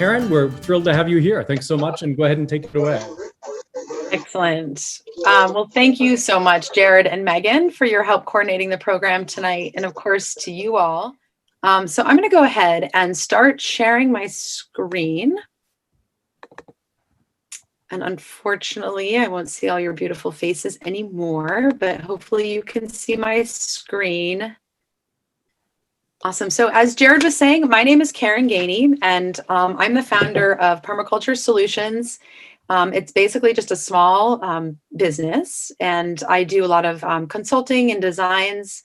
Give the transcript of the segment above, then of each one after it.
Karen, we're thrilled to have you here. Thanks so much, and go ahead and take it away. Excellent. Well, thank you so much, Jared and Megan, for your help coordinating the program tonight, and of course to you all. So I'm going to go ahead and start sharing my screen. And unfortunately, I won't see all your beautiful faces anymore, but hopefully you can see my screen. Awesome. So as Jared was saying, my name is Karen Ganey, and I'm the founder of Permaculture Solutions. It's basically just a small business, and I do a lot of consulting and designs.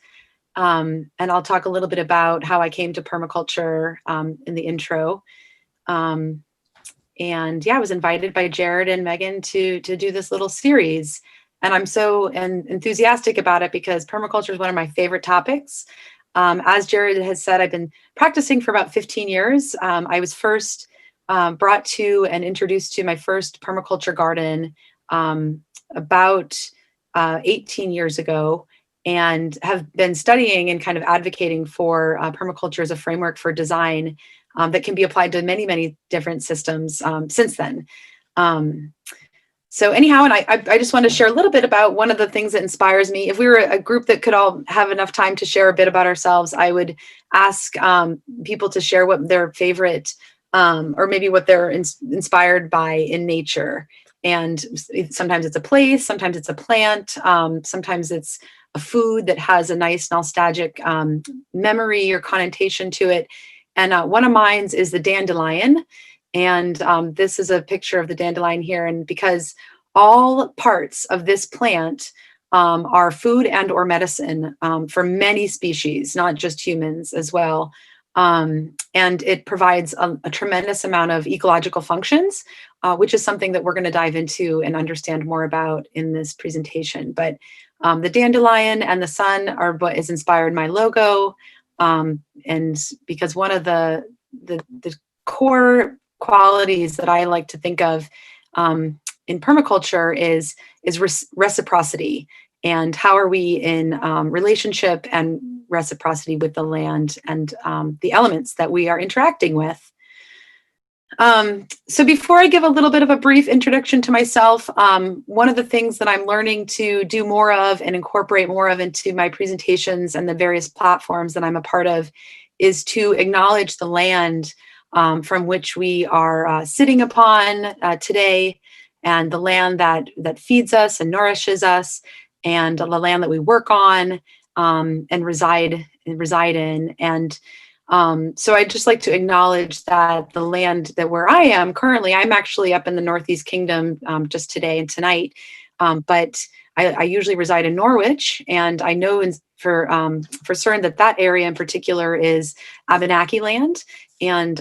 And I'll talk a little bit about how I came to permaculture in the intro. And yeah, I was invited by Jared and Megan to do this little series. And I'm so enthusiastic about it because permaculture is one of my favorite topics. As Jared has said, I've been practicing for about 15 years. I was first brought to and introduced to my first permaculture garden about 18 years ago, and have been studying and kind of advocating for permaculture as a framework for design that can be applied to many, many different systems since then. So anyhow, and I just want to share a little bit about one of the things that inspires me. If we were a group that could all have enough time to share a bit about ourselves, I would ask people to share what their favorite or maybe what they're inspired by in nature. And sometimes it's a place, sometimes it's a plant, sometimes it's a food that has a nice nostalgic memory or connotation to it. And one of mine is the dandelion. And this is a picture of the dandelion here. And because all parts of this plant are food and or medicine for many species, not just humans as well. And it provides a tremendous amount of ecological functions, which is something that we're going to dive into and understand more about in this presentation. But the dandelion and the sun are what has inspired my logo. And because one of the core qualities that I like to think of in permaculture is reciprocity, and how are we in relationship and reciprocity with the land and the elements that we are interacting with. So before I give a little bit of a brief introduction to myself, one of the things that I'm learning to do more of and incorporate more of into my presentations and the various platforms that I'm a part of is to acknowledge the land from which we are sitting upon today, and the land that feeds us and nourishes us, and the land that we work on and reside in. And so I'd just like to acknowledge that the land that where I am currently, I'm actually up in the Northeast Kingdom just today and tonight, but I usually reside in Norwich, and I know for certain that area in particular is Abenaki land. And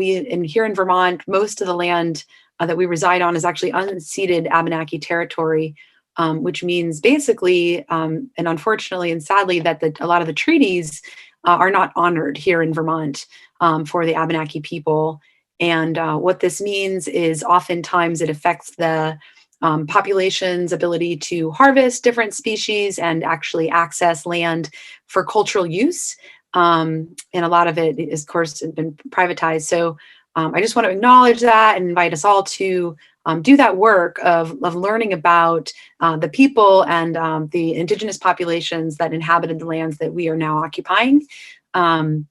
here in Vermont, most of the land that we reside on is actually unceded Abenaki territory, which means basically, and unfortunately and sadly, that a lot of the treaties are not honored here in Vermont for the Abenaki people. And what this means is oftentimes it affects the population's ability to harvest different species and actually access land for cultural use. And a lot of it is, of course, been privatized. So I just want to acknowledge that and invite us all to do that work of learning about the people and the indigenous populations that inhabited the lands that we are now occupying. And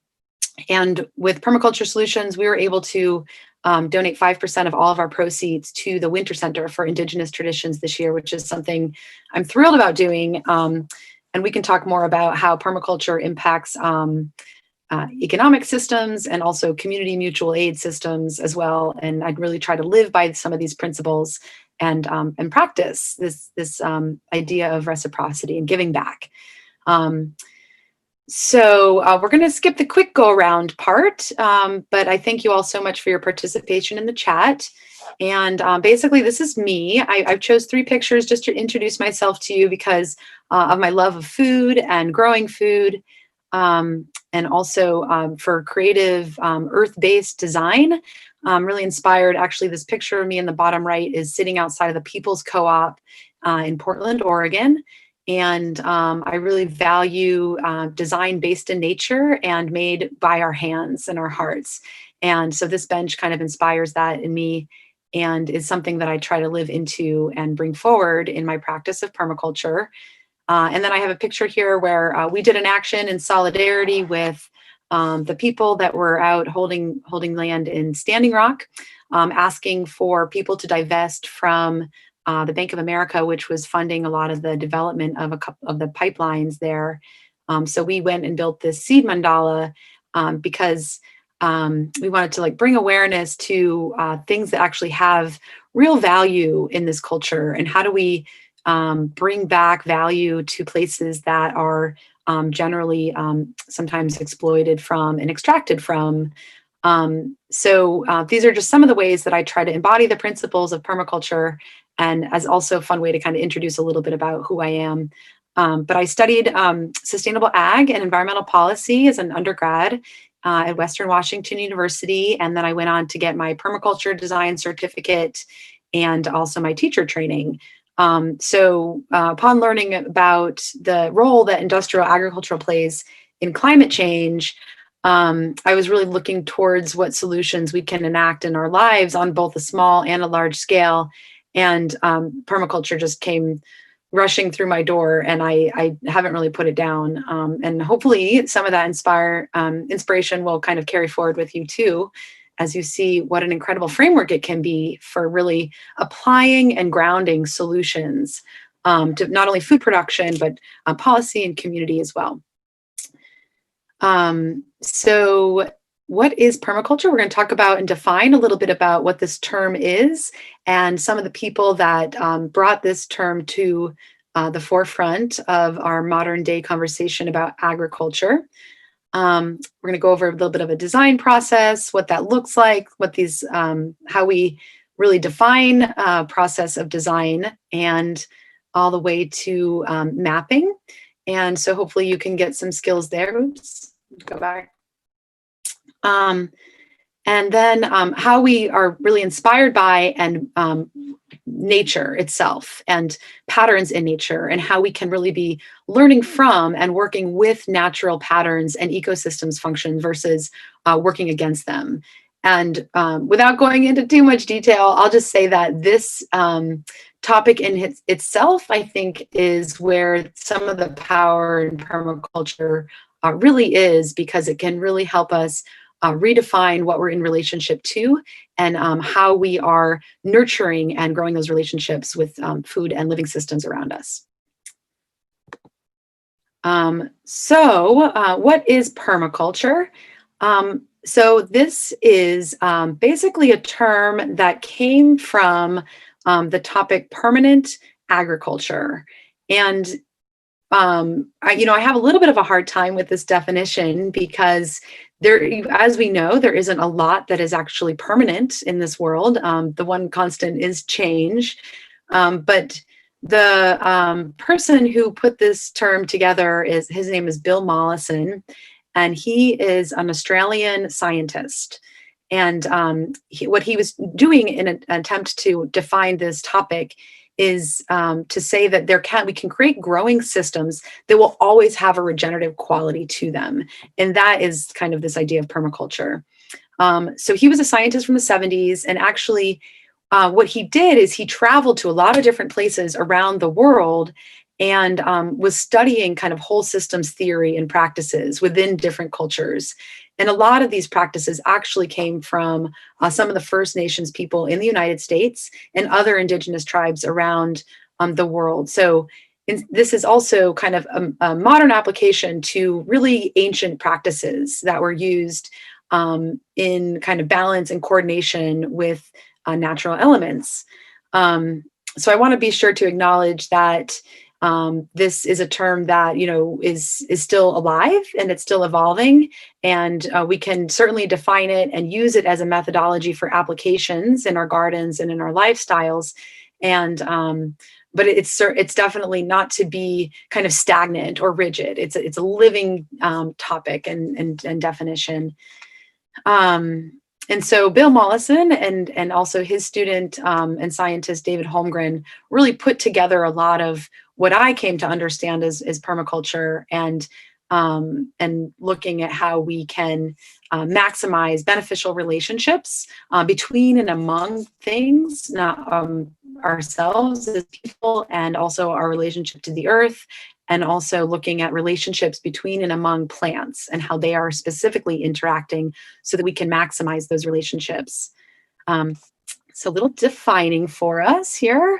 with Permaculture Solutions, we were able to donate 5% of all of our proceeds to the Winter Center for Indigenous Traditions this year, which is something I'm thrilled about doing. And we can talk more about how permaculture impacts economic systems and also community mutual aid systems as well. And I'd really try to live by some of these principles and practice this idea of reciprocity and giving back. So we're going to skip the quick go around part, but I thank you all so much for your participation in the chat. And basically, this is me. I've chose 3 pictures just to introduce myself to you because of my love of food and growing food, and also for creative earth-based design. Really inspired. Actually, this picture of me in the bottom right is sitting outside of the People's Co-op in Portland, Oregon. And I really value design based in nature and made by our hands and our hearts. And so this bench kind of inspires that in me and is something that I try to live into and bring forward in my practice of permaculture. And then I have a picture here where we did an action in solidarity with the people that were out holding land in Standing Rock, asking for people to divest from the Bank of America, which was funding a lot of the development of a couple of the pipelines there. So we went and built this seed mandala because we wanted to like bring awareness to things that actually have real value in this culture, and how do we bring back value to places that are generally sometimes exploited from and extracted from. So these are just some of the ways that I try to embody the principles of permaculture, and as also a fun way to kind of introduce a little bit about who I am. But I studied sustainable ag and environmental policy as an undergrad at Western Washington University. And then I went on to get my permaculture design certificate and also my teacher training. So upon learning about the role that industrial agriculture plays in climate change, I was really looking towards what solutions we can enact in our lives on both a small and a large scale. And permaculture just came rushing through my door, and I haven't really put it down. And hopefully some of that inspiration will kind of carry forward with you too, as you see what an incredible framework it can be for really applying and grounding solutions to not only food production, but policy and community as well. So what is permaculture? We're going to talk about and define a little bit about what this term is and some of the people that brought this term to the forefront of our modern day conversation about agriculture. We're going to go over a little bit of a design process, what that looks like, what these, how we really define process of design, and all the way to mapping. And so hopefully you can get some skills there. Oops, go back. And then how we are really inspired by and nature itself and patterns in nature, and how we can really be learning from and working with natural patterns and ecosystems function versus working against them. And without going into too much detail, I'll just say that this topic in itself, I think, is where some of the power in permaculture really is, because it can really help us redefine what we're in relationship to, and how we are nurturing and growing those relationships with food and living systems around us. So what is permaculture? So this is basically a term that came from the topic permanent agriculture. And I have a little bit of a hard time with this definition, because there, as we know, there isn't a lot that is actually permanent in this world. The one constant is change. But the person who put this term together his name is Bill Mollison, and he is an Australian scientist. And what he was doing in an attempt to define this topic is to say that we can create growing systems that will always have a regenerative quality to them. And that is kind of this idea of permaculture. So he was a scientist from the 70s, and actually what he did is he traveled to a lot of different places around the world and was studying kind of whole systems theory and practices within different cultures. And a lot of these practices actually came from some of the First Nations people in the United States and other indigenous tribes around the world. So this is also kind of a modern application to really ancient practices that were used in kind of balance and coordination with natural elements. So I want to be sure to acknowledge that this is a term that, is still alive, and it's still evolving, and we can certainly define it and use it as a methodology for applications in our gardens and in our lifestyles. And but it's definitely not to be kind of stagnant or rigid. It's a living topic and definition. And so Bill Mollison and also his student and scientist David Holmgren really put together a lot of what I came to understand as permaculture, and looking at how we can maximize beneficial relationships between and among things, not ourselves as people, and also our relationship to the earth, and also looking at relationships between and among plants and how they are specifically interacting so that we can maximize those relationships. So a little defining for us here.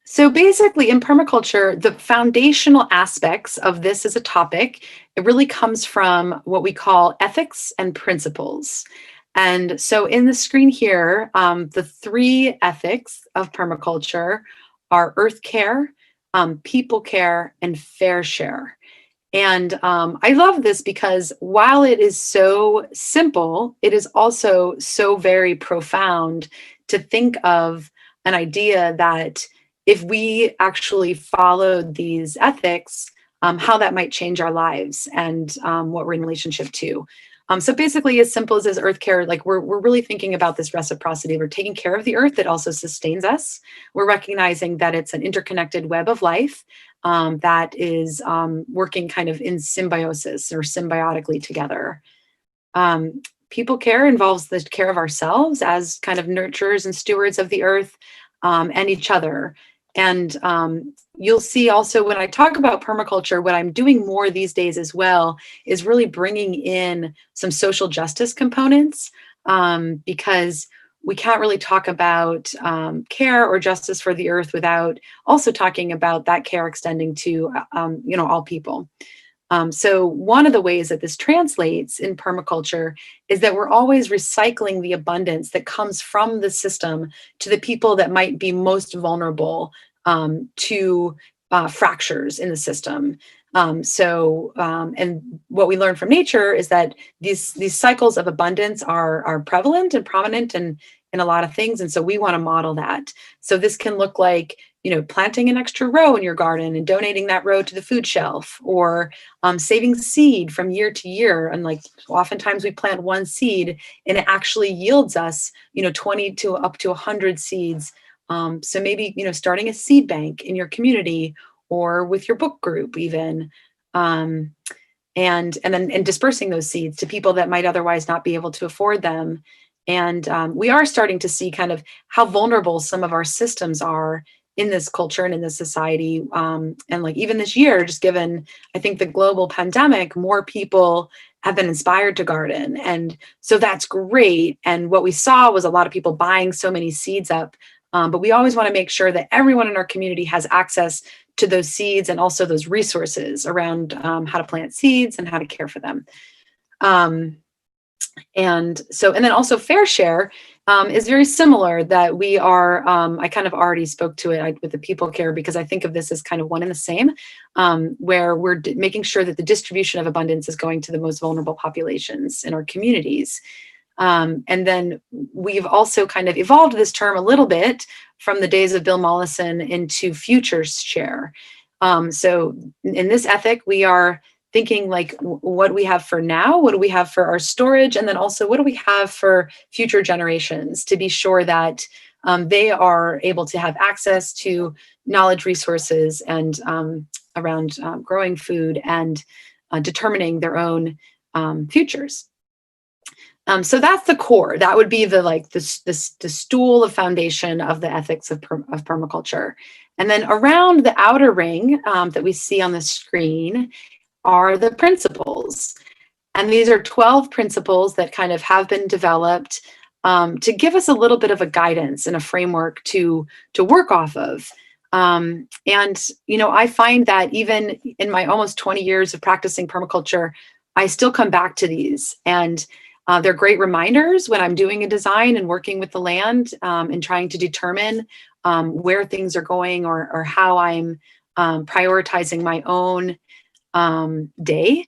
So basically in permaculture, the foundational aspects of this as a topic, it really comes from what we call ethics and principles. And so in the screen here, the three ethics of permaculture are earth care, people care, and fair share. And I love this because while it is so simple, it is also so very profound to think of an idea that if we actually followed these ethics, how that might change our lives and what we're in relationship to. So basically, as simple as earth care, like we're really thinking about this reciprocity. We're taking care of the earth that also sustains us. We're recognizing that it's an interconnected web of life that is working kind of in symbiosis or symbiotically together. People care involves the care of ourselves as kind of nurturers and stewards of the earth and each other. And you'll see also when I talk about permaculture, what I'm doing more these days as well is really bringing in some social justice components, because we can't really talk about care or justice for the earth without also talking about that care extending to all people. So one of the ways that this translates in permaculture is that we're always recycling the abundance that comes from the system to the people that might be most vulnerable to fractures in the system. And what we learn from nature is that these cycles of abundance are prevalent and prominent in a lot of things. And so we want to model that. So this can look like, planting an extra row in your garden and donating that row to the food shelf, or saving seed from year to year. And like oftentimes we plant one seed and it actually yields us, 20 to up to 100 seeds. So maybe, starting a seed bank in your community or with your book group even, and then dispersing those seeds to people that might otherwise not be able to afford them. And we are starting to see kind of how vulnerable some of our systems are in this culture and in this society. And like even this year, just given, I think, the global pandemic, more people have been inspired to garden. And so that's great. And what we saw was a lot of people buying so many seeds up. But we always want to make sure that everyone in our community has access to those seeds and also those resources around how to plant seeds and how to care for them. And then also fair share is very similar, that we are, I kind of already spoke to it with the people care, because I think of this as kind of one and the same, where we're making sure that the distribution of abundance is going to the most vulnerable populations in our communities. And then we've also kind of evolved this term a little bit from the days of Bill Mollison into future share. So in this ethic, we are thinking like what we have for now, what do we have for our storage, and then also what do we have for future generations, to be sure that they are able to have access to knowledge resources and around growing food and determining their own futures. So that's the core. That would be the stool of foundation of the ethics of permaculture. And then around the outer ring that we see on the screen are the principles. And these are 12 principles that kind of have been developed to give us a little bit of a guidance and a framework to work off of. And, I find that even in my almost 20 years of practicing permaculture, I still come back to these. And they're great reminders when I'm doing a design and working with the land and trying to determine where things are going or how I'm prioritizing my own day.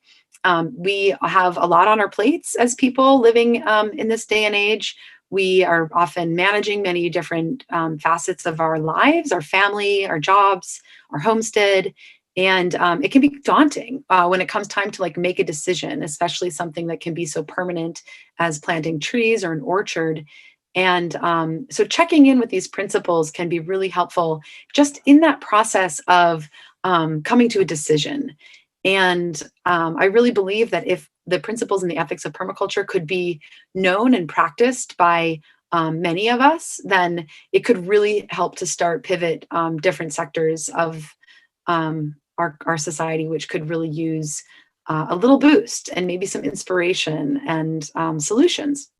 We have a lot on our plates as people living in this day and age. We are often managing many different facets of our lives, our family, our jobs, our homestead. And it can be daunting when it comes time to like make a decision, especially something that can be so permanent as planting trees or an orchard. And so checking in with these principles can be really helpful just in that process of coming to a decision. And I really believe that if the principles and the ethics of permaculture could be known and practiced by many of us, then it could really help to start pivot different sectors of our society, which could really use a little boost and maybe some inspiration and solutions.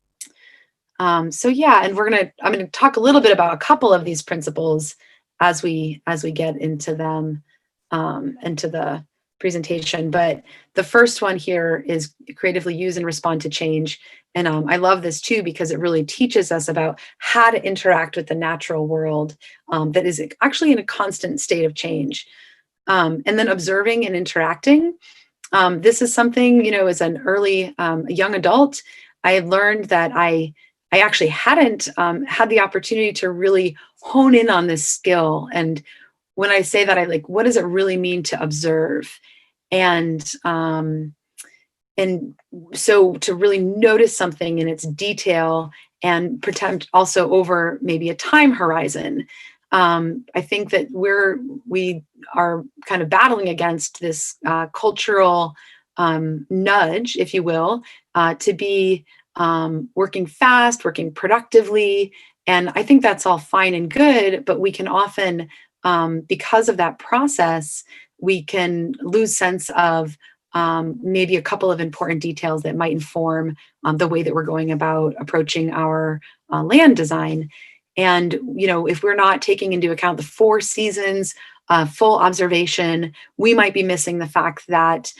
So yeah, and I'm gonna talk a little bit about a couple of these principles as we get into them, into the presentation. But the first one here is creatively use and respond to change. And I love this too, because it really teaches us about how to interact with the natural world that is actually in a constant state of change. And then observing and interacting. This is something, as an early, a young adult, I had learned that I actually hadn't had the opportunity to really hone in on this skill. And when I say that, I like, what does it really mean to observe? And so to really notice something in its detail and pretend also over maybe a time horizon. I think that we are kind of battling against this cultural nudge, if you will, to be working fast, working productively. And I think that's all fine and good, but we can often, because of that process, we can lose sense of maybe a couple of important details that might inform the way that we're going about approaching our land design. And, if we're not taking into account the 4 seasons, full observation, we might be missing the fact that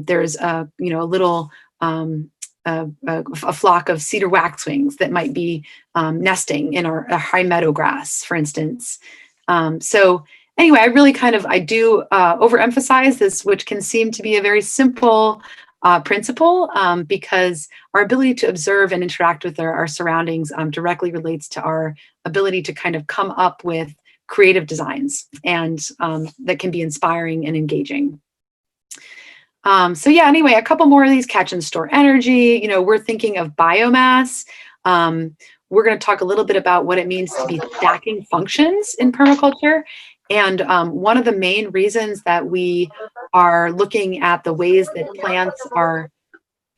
there's a little a flock of cedar waxwings that might be nesting in our high meadow grass, for instance. So anyway, I really I do overemphasize this, which can seem to be a very simple principle, because our ability to observe and interact with our surroundings directly relates to our ability to kind of come up with creative designs and that can be inspiring and engaging. So yeah, anyway, a couple more of these: catch and store energy. We're thinking of biomass. We're going to talk a little bit about what it means to be stacking functions in permaculture. And one of the main reasons that we are looking at the ways that plants are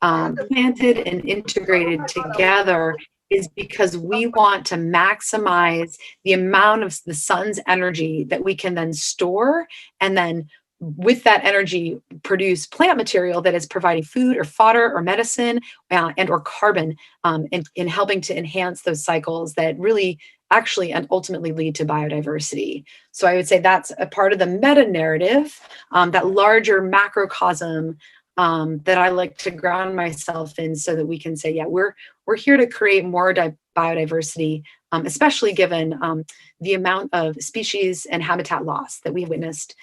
planted and integrated together is because we want to maximize the amount of the sun's energy that we can then store, and then with that energy produce plant material that is providing food or fodder or medicine and or carbon in helping to enhance those cycles that really actually and ultimately lead to biodiversity. So I would say that's a part of the meta narrative, that larger macrocosm that I like to ground myself in, so that we can say, yeah, we're here to create more biodiversity, especially given the amount of species and habitat loss that we've witnessed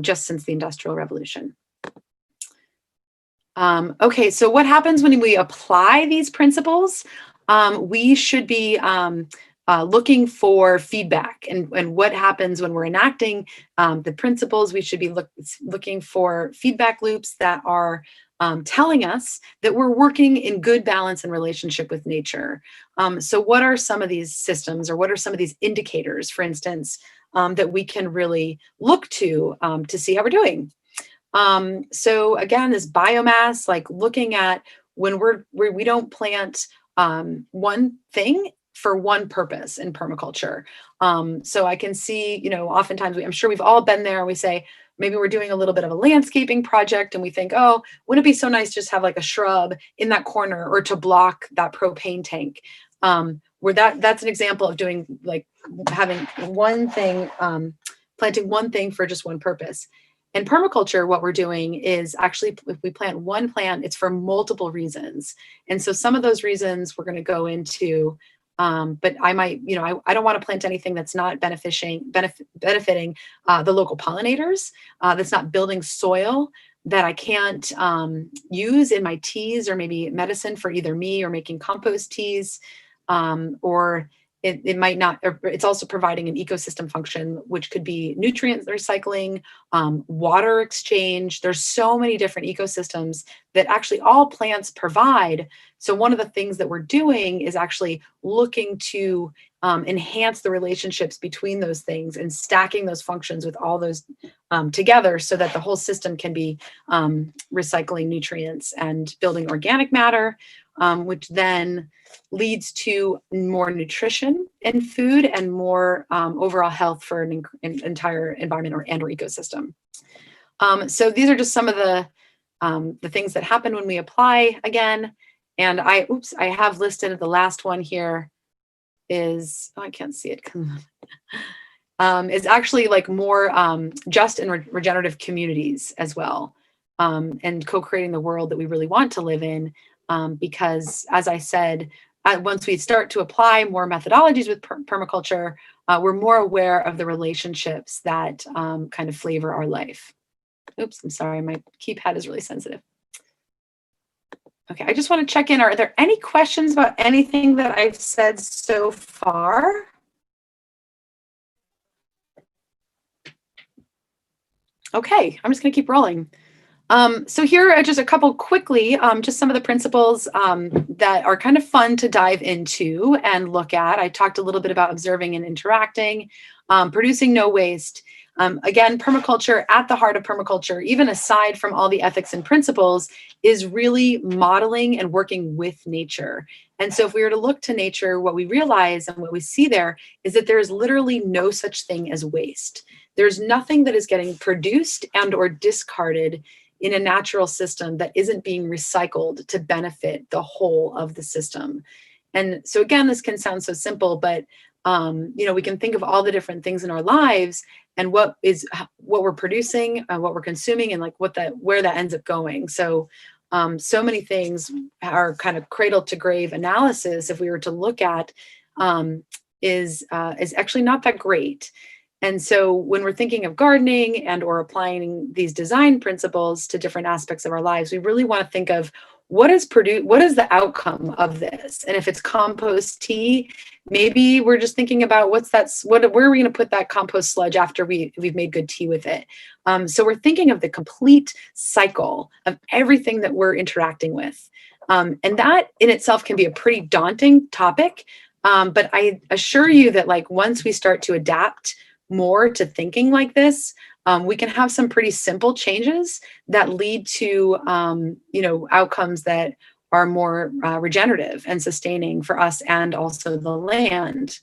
just since the Industrial Revolution. Okay, so what happens when we apply these principles? We should be looking for feedback, and what happens when we're enacting the principles. We should be looking for feedback loops that are telling us that we're working in good balance and relationship with nature. So what are some of these systems, or what are some of these indicators, for instance, that we can really look to see how we're doing? So again, this biomass, like looking at when we don't plant one thing for one purpose in permaculture. So I can see, oftentimes I'm sure we've all been there, and we say, maybe we're doing a little bit of a landscaping project and we think, oh, wouldn't it be so nice just to have like a shrub in that corner or to block that propane tank? Where that's an example of doing, like, having one thing, planting one thing for just one purpose. In permaculture, what we're doing is actually, if we plant one plant, it's for multiple reasons. And so some of those reasons we're going to go into, but I might, I don't want to plant anything that's not benefiting the local pollinators, that's not building soil that I can't use in my teas or maybe medicine for either me or making compost teas, or it might not, or it's also providing an ecosystem function, which could be nutrient recycling, water exchange. There's so many different ecosystems that actually all plants provide. So one of the things that we're doing is actually looking to enhance the relationships between those things and stacking those functions with all those together so that the whole system can be recycling nutrients and building organic matter, which then leads to more nutrition in food and more overall health for an entire environment or ecosystem. So these are just some of the things that happen when we apply again. And I have listed the last one here is, oh, I can't see it. Is actually like more just and regenerative communities as well, and co-creating the world that we really want to live in. Because as I said, once we start to apply more methodologies with permaculture, we're more aware of the relationships that kind of flavor our life. Oops, I'm sorry, my keypad is really sensitive. Okay, I just want to check in. Are there any questions about anything that I've said so far? Okay, I'm just going to keep rolling. So here are just a couple quickly, just some of the principles that are kind of fun to dive into and look at. I talked a little bit about observing and interacting, producing no waste. Again, permaculture, at the heart of permaculture, even aside from all the ethics and principles, is really modeling and working with nature. And so if we were to look to nature, what we realize and what we see there is that there is literally no such thing as waste. There's nothing that is getting produced and or discarded in a natural system that isn't being recycled to benefit the whole of the system. And so again, this can sound so simple, but we can think of all the different things in our lives and what we're producing, what we're consuming, and like where that ends up going. So so many things are kind of cradle to grave analysis, if we were to look at, is actually not that great. And so when we're thinking of gardening and or applying these design principles to different aspects of our lives, we really want to think of what is the outcome of this? And if it's compost tea, maybe we're just thinking about where are we going to put that compost sludge after we've made good tea with it? So we're thinking of the complete cycle of everything that we're interacting with. And that in itself can be a pretty daunting topic. But I assure you that like once we start to adapt more to thinking like this, we can have some pretty simple changes that lead to outcomes that are more regenerative and sustaining for us and also the land.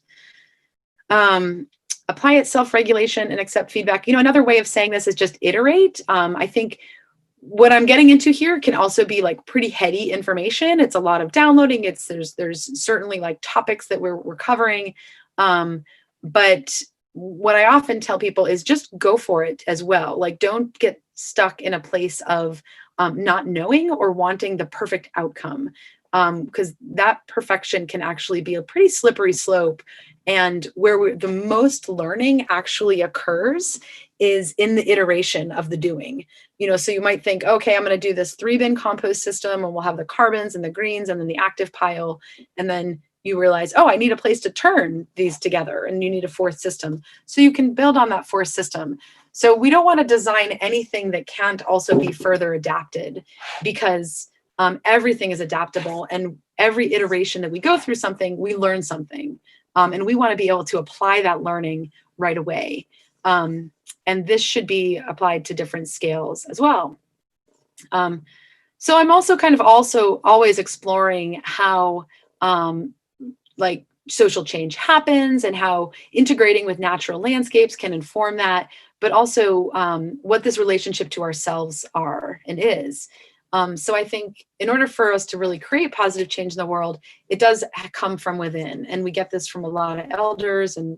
Apply it, self-regulation, and accept feedback. Another way of saying this is just iterate. I think what I'm getting into here can also be like pretty heady information. It's a lot of downloading. There's certainly like topics that we're covering, but what I often tell people is just go for it as well. Like, don't get stuck in a place of not knowing or wanting the perfect outcome, because that perfection can actually be a pretty slippery slope. And where the most learning actually occurs is in the iteration of the doing. So you might think, okay, I'm going to do this 3-bin compost system and we'll have the carbons and the greens and then the active pile. And then you realize, oh, I need a place to turn these together, and you need a fourth system. So you can build on that fourth system. So we don't want to design anything that can't also be further adapted, because everything is adaptable, and every iteration that we go through something, we learn something. And we want to be able to apply that learning right away. And this should be applied to different scales as well. So I'm also always exploring how like social change happens and how integrating with natural landscapes can inform that, but also what this relationship to ourselves are and is. So I think in order for us to really create positive change in the world, it does come from within. And we get this from a lot of elders, and,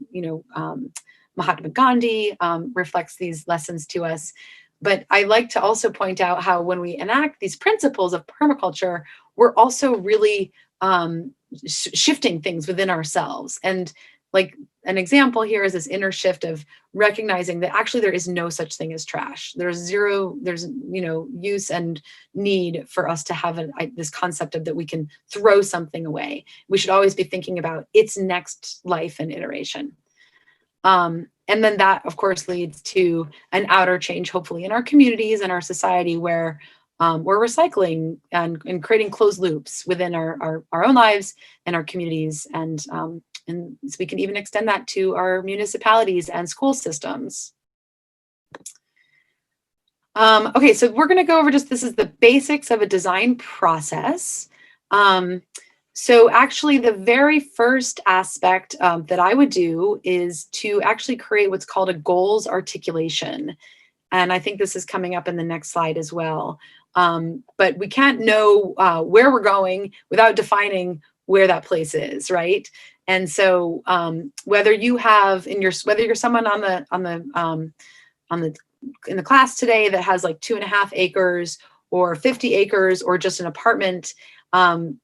Mahatma Gandhi reflects these lessons to us. But I like to also point out how when we enact these principles of permaculture, we're also really shifting things within ourselves. And like an example here is this inner shift of recognizing that actually there is no such thing as trash. There's use and need for us to have this concept of that we can throw something away. We should always be thinking about its next life and iteration. And then that, of course, leads to an outer change, hopefully, in our communities and our society, where we're recycling and creating closed loops within our own lives and our communities. And so we can even extend that to our municipalities and school systems. Okay, so we're going to go over this is the basics of a design process. So actually the very first aspect that I would do is to actually create what's called a goals articulation. And I think this is coming up in the next slide as well. But we can't know where we're going without defining where that place is, right? And so whether you're someone in the class today that has like 2.5 acres or 50 acres or just an apartment,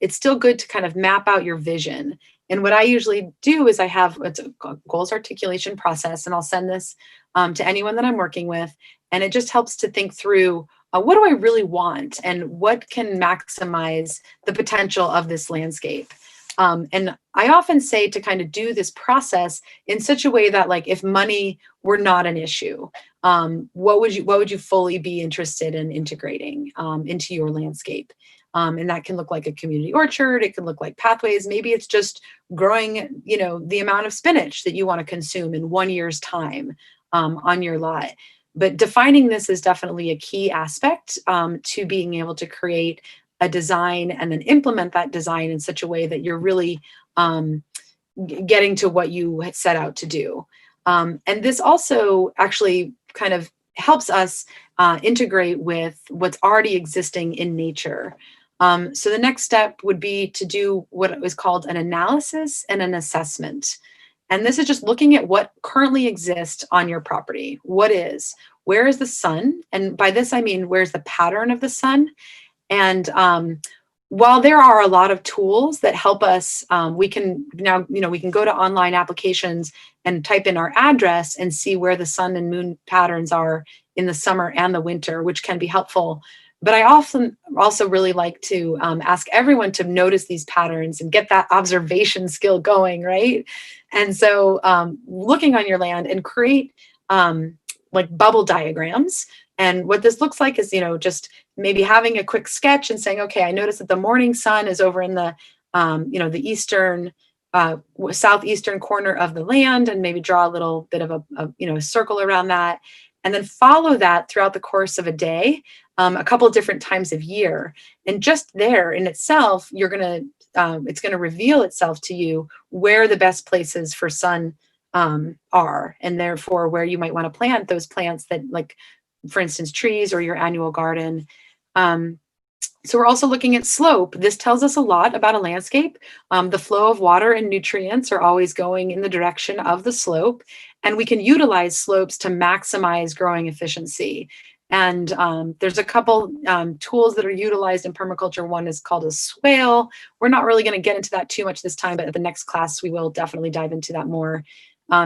it's still good to kind of map out your vision. And what I usually do is it's a goals articulation process, and I'll send this to anyone that I'm working with. And it just helps to think through, what do I really want and what can maximize the potential of this landscape? And I often say to kind of do this process in such a way that, like, if money were not an issue, what would you fully be interested in integrating into your landscape? And that can look like a community orchard. It can look like pathways. Maybe it's just growing, the amount of spinach that you want to consume in 1 year's time on your lot. But defining this is definitely a key aspect to being able to create a design and then implement that design in such a way that you're really getting to what you had set out to do. And this also actually kind of helps us integrate with what's already existing in nature. So the next step would be to do what is called an analysis and an assessment. And this is just looking at what currently exists on your property. Where is the sun? And by this, I mean, where's the pattern of the sun? And while there are a lot of tools that help us, we can go to online applications and type in our address and see where the sun and moon patterns are in the summer and the winter, which can be helpful. But I often also really like to ask everyone to notice these patterns and get that observation skill going, right? And so looking on your land and create like bubble diagrams. And what this looks like is, just maybe having a quick sketch and saying, okay, I noticed that the morning sun is over in the, the eastern, southeastern corner of the land, and maybe draw a little bit of a circle around that. And then follow that throughout the course of a day, a couple of different times of year. And just there in itself, it's going to reveal itself to you where the best places for sun are, and therefore where you might want to plant those plants that, like, for instance, trees or your annual garden. So we're also looking at slope. This tells us a lot about a landscape. The flow of water and nutrients are always going in the direction of the slope, and we can utilize slopes to maximize growing efficiency. And there's a couple tools that are utilized in permaculture. One is called a swale. We're not really going to get into that too much this time, but at the next class, we will definitely dive into that more.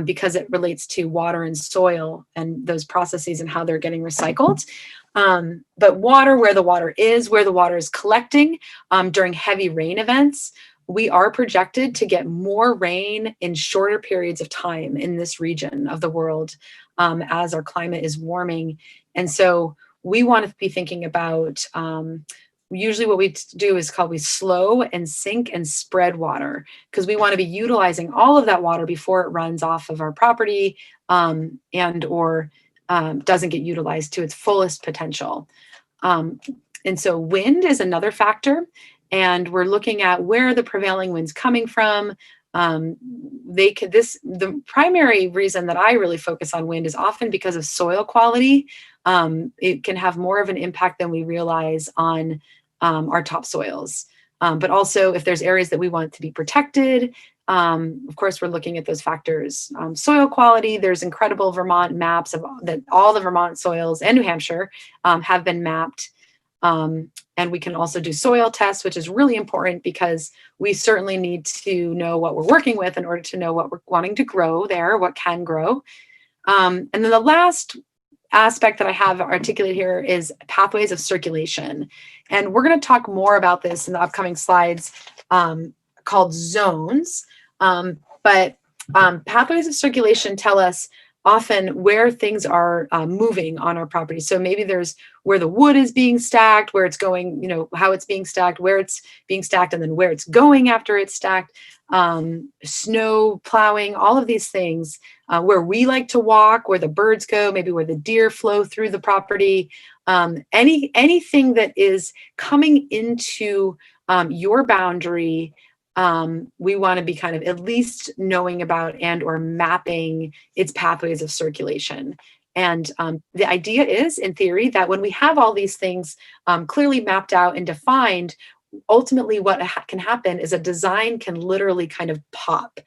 Because it relates to water and soil and those processes and how they're getting recycled. But water, where the water is collecting during heavy rain events, we are projected to get more rain in shorter periods of time in this region of the world as our climate is warming. And so we want to be thinking about usually what we do is we slow and sink and spread water, because we want to be utilizing all of that water before it runs off of our property and or doesn't get utilized to its fullest potential. And so wind is another factor, and we're looking at where the prevailing wind's coming from. The primary reason that I really focus on wind is often because of soil quality. It can have more of an impact than we realize on our topsoils. But also if there's areas that we want to be protected, of course, we're looking at those factors. Soil quality, there's incredible Vermont maps of that all the Vermont soils and New Hampshire have been mapped. And we can also do soil tests, which is really important because we certainly need to know what we're working with in order to know what we're wanting to grow there, what can grow. And then the last aspect that I have articulated here is pathways of circulation. And we're going to talk more about this in the upcoming slides called zones. But pathways of circulation tell us often where things are moving on our property. So maybe there's where the wood is being stacked, where it's going, how it's being stacked, where it's being stacked, and then where it's going after it's stacked, snow plowing, all of these things, where we like to walk, where the birds go, maybe where the deer flow through the property, anything that is coming into your boundary. We want to be kind of at least knowing about and or mapping its pathways of circulation. And the idea is, in theory, that when we have all these things clearly mapped out and defined, ultimately what can happen is a design can literally kind of pop.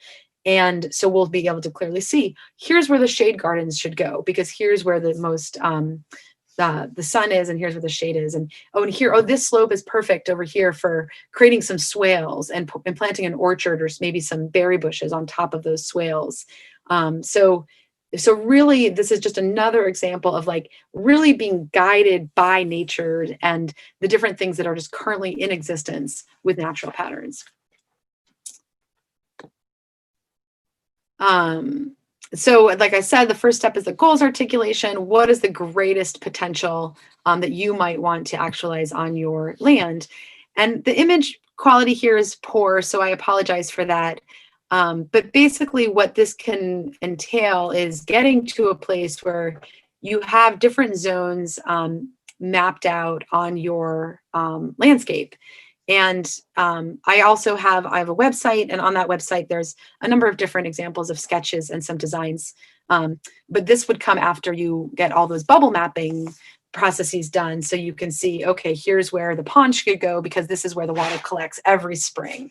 And so we'll be able to clearly see, here's where the shade gardens should go, because here's where the most the sun is, and here's where the shade is, and here, this slope is perfect over here for creating some swales and planting an orchard or maybe some berry bushes on top of those swales. So really, this is just another example of like really being guided by nature and the different things that are just currently in existence with natural patterns. So like I said, the first step is the goals articulation. What is the greatest potential that you might want to actualize on your land? And the image quality here is poor, so I apologize for that. But basically what this can entail is getting to a place where you have different zones mapped out on your landscape. And I have a website, and on that website, there's a number of different examples of sketches and some designs. But this would come after you get all those bubble mapping processes done. So you can see, okay, here's where the pond should go because this is where the water collects every spring.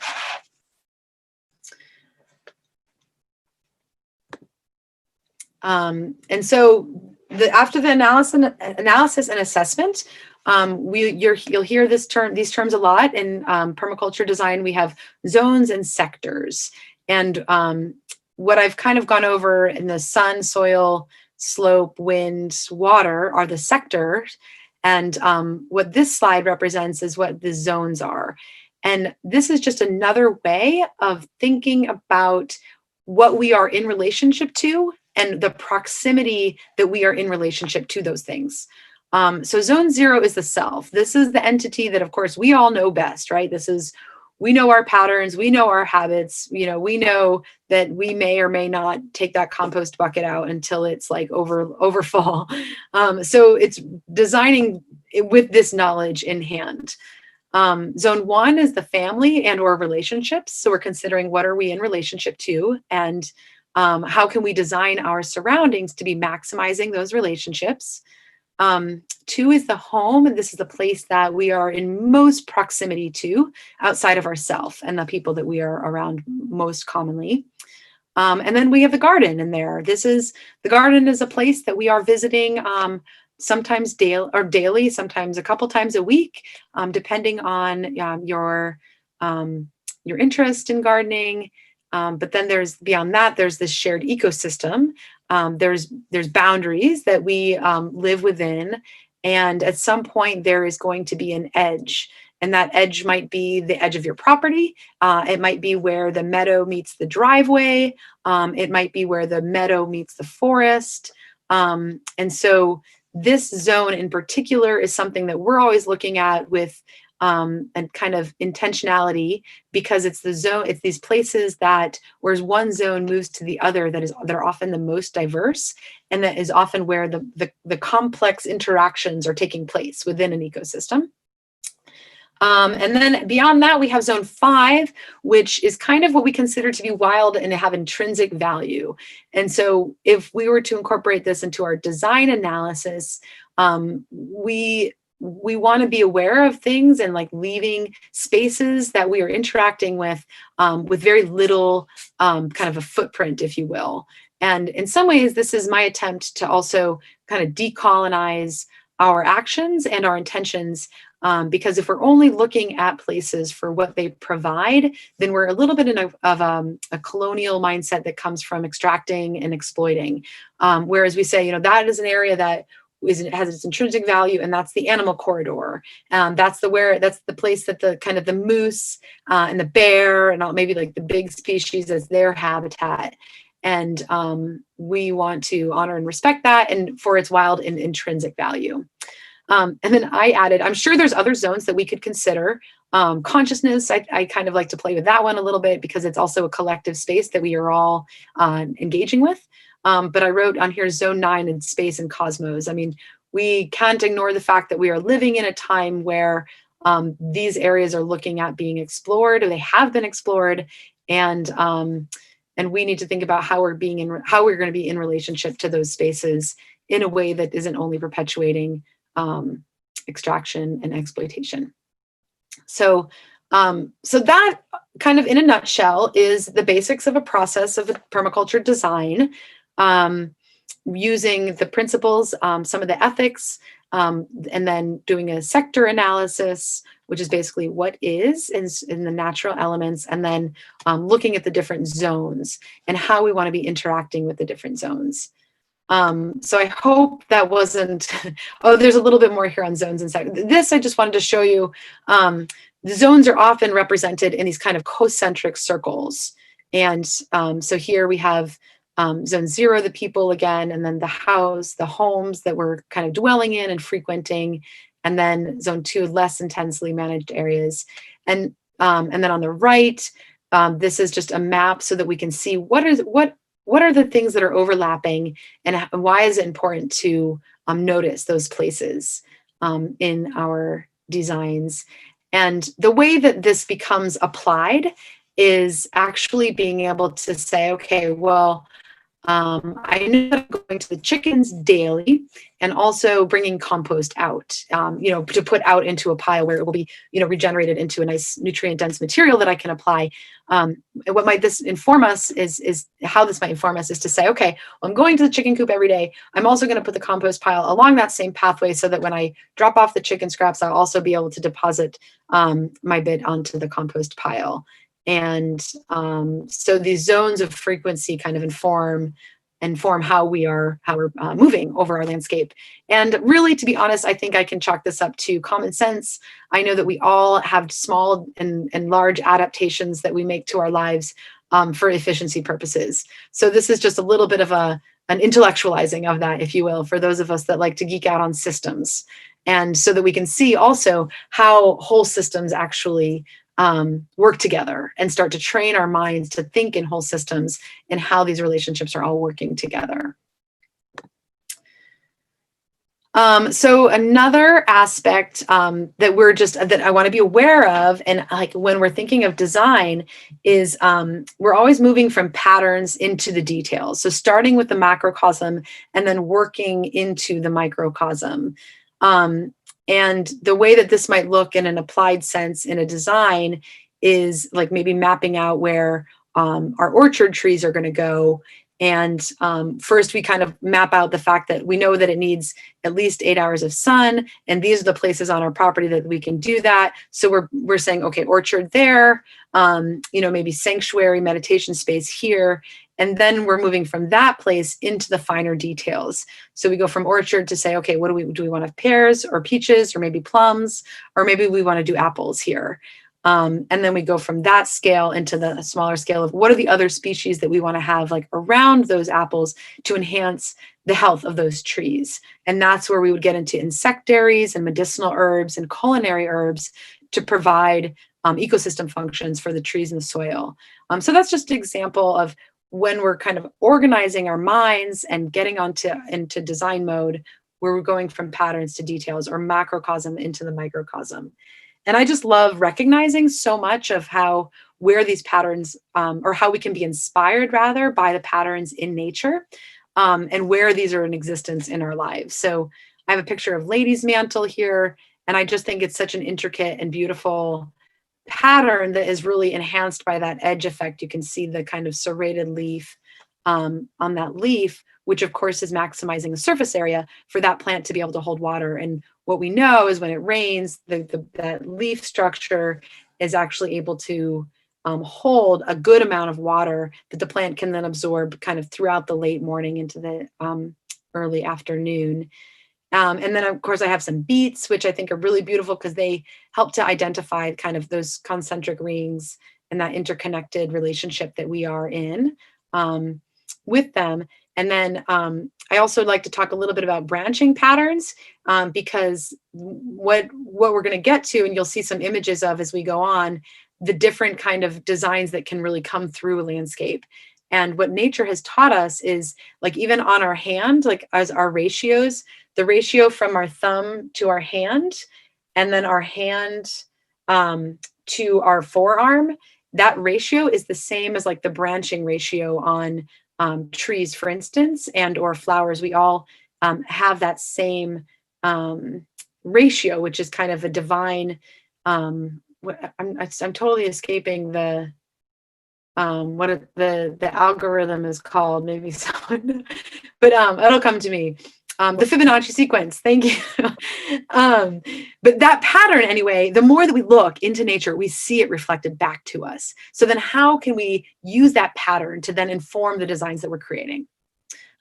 And so after the analysis and assessment, you'll hear these terms a lot in permaculture design. We have zones and sectors, and what I've kind of gone over in the sun, soil, slope, wind, water are the sectors, and what this slide represents is what the zones are. And this is just another way of thinking about what we are in relationship to and the proximity that we are in relationship to those things. So zone 0 is the self. This is the entity that, of course, we all know best, right? We know our patterns, we know our habits, we know that we may or may not take that compost bucket out until it's like overfull. So it's designing it with this knowledge in hand. Zone 1 is the family and or relationships. So we're considering what are we in relationship to, and how can we design our surroundings to be maximizing those relationships. 2 is the home, and this is the place that we are in most proximity to outside of ourself and the people that we are around most commonly. And then we have the garden in there. The garden is a place that we are visiting sometimes daily, sometimes a couple times a week, depending on your interest in gardening. But then beyond that, there's this shared ecosystem. There's boundaries that we live within. And at some point, there is going to be an edge. And that edge might be the edge of your property. It might be where the meadow meets the driveway. It might be where the meadow meets the forest. And so this zone in particular is something that we're always looking at with and kind of intentionality, because it's these places that whereas one zone moves to the other that are often the most diverse, and that is often where the complex interactions are taking place within an ecosystem. And then beyond that, we have zone 5, which is kind of what we consider to be wild and have intrinsic value. And so if we were to incorporate this into our design analysis, we want to be aware of things and like leaving spaces that we are interacting with very little kind of a footprint, if you will. And in some ways, this is my attempt to also kind of decolonize our actions and our intentions. Because if we're only looking at places for what they provide, then we're a little bit in a colonial mindset that comes from extracting and exploiting. Whereas we say, that is an area that has its intrinsic value, and that's the animal corridor. That's the place that the moose and the bear and maybe like the big species as their habitat. And we want to honor and respect that, and for its wild and intrinsic value. And then I added, I'm sure there's other zones that we could consider. Consciousness, I kind of like to play with that one a little bit because it's also a collective space that we are all engaging with. But I wrote on here Zone 9 in space and cosmos. I mean, we can't ignore the fact that we are living in a time where these areas are looking at being explored, or they have been explored, and we need to think about how we're going to be in relationship to those spaces in a way that isn't only perpetuating extraction and exploitation. So that kind of in a nutshell is the basics of a process of permaculture design, using the principles, some of the ethics, and then doing a sector analysis, which is basically what is in the natural elements, and then looking at the different zones and how we want to be interacting with the different zones. So I hope that wasn't, there's a little bit more here on zones inside. This, I just wanted to show you, the zones are often represented in these kind of concentric circles. And so here we have zone 0, the people again, and then the homes that we're kind of dwelling in and frequenting. And then zone 2, less intensely managed areas. And then on the right, this is just a map so that we can see what are the things that are overlapping, and why is it important to notice those places in our designs. And the way that this becomes applied is actually being able to say, okay, well, I know that I'm going to the chickens daily, and also bringing compost out, to put out into a pile where it will be, regenerated into a nice nutrient dense material that I can apply. What might this inform us is how this might inform us is to say, okay, well, I'm going to the chicken coop every day. I'm also going to put the compost pile along that same pathway so that when I drop off the chicken scraps, I'll also be able to deposit my bit onto the compost pile. And so these zones of frequency kind of inform how we're moving over our landscape. And really, to be honest, I think I can chalk this up to common sense. I know that we all have small and large adaptations that we make to our lives for efficiency purposes. So this is just a little bit of an intellectualizing of that, if you will, for those of us that like to geek out on systems. And so that we can see also how whole systems actually work together and start to train our minds to think in whole systems and how these relationships are all working together. So another aspect that I want to be aware of, and like when we're thinking of design, is we're always moving from patterns into the details. So starting with the macrocosm and then working into the microcosm. And the way that this might look in an applied sense in a design is like maybe mapping out where our orchard trees are going to go. And first we kind of map out the fact that we know that it needs at least 8 hours of sun. And these are the places on our property that we can do that. So we're saying, okay, orchard there, maybe sanctuary meditation space here. And then we're moving from that place into the finer details. So we go from orchard to say, okay, do we want to have pears or peaches or maybe plums, or maybe we want to do apples here. And then we go from that scale into the smaller scale of what are the other species that we want to have like around those apples to enhance the health of those trees. And that's where we would get into insectaries and medicinal herbs and culinary herbs to provide ecosystem functions for the trees and the soil. So that's just an example of when we're kind of organizing our minds and getting into design mode, where we're going from patterns to details, or macrocosm into the microcosm. And I just love recognizing so much of where these patterns, or how we can be inspired rather by the patterns in nature, and where these are in existence in our lives. So I have a picture of lady's mantle here, and I just think it's such an intricate and beautiful pattern that is really enhanced by that edge effect. You can see the kind of serrated leaf on that leaf which of course is maximizing the surface area for that plant to be able to hold water. And what we know is when it rains, that leaf structure is actually able to hold a good amount of water that the plant can then absorb kind of throughout the late morning into the early afternoon. And then, of course, I have some beets, which I think are really beautiful because they help to identify kind of those concentric rings and that interconnected relationship that we are in with them. And then I also like to talk a little bit about branching patterns because what we're going to get to, and you'll see some images of as we go on, the different kind of designs that can really come through a landscape. And what nature has taught us is, like, even on our hand, like as our ratios, the ratio from our thumb to our hand, and then our hand to our forearm, that ratio is the same as like the branching ratio on trees, for instance, and or flowers. We all have that same ratio, which is kind of a divine, I'm totally escaping the what the algorithm is called, maybe someone, but it'll come to me. The Fibonacci sequence, thank you. But that pattern, anyway, the more that we look into nature, we see it reflected back to us. So then how can we use that pattern to then inform the designs that we're creating?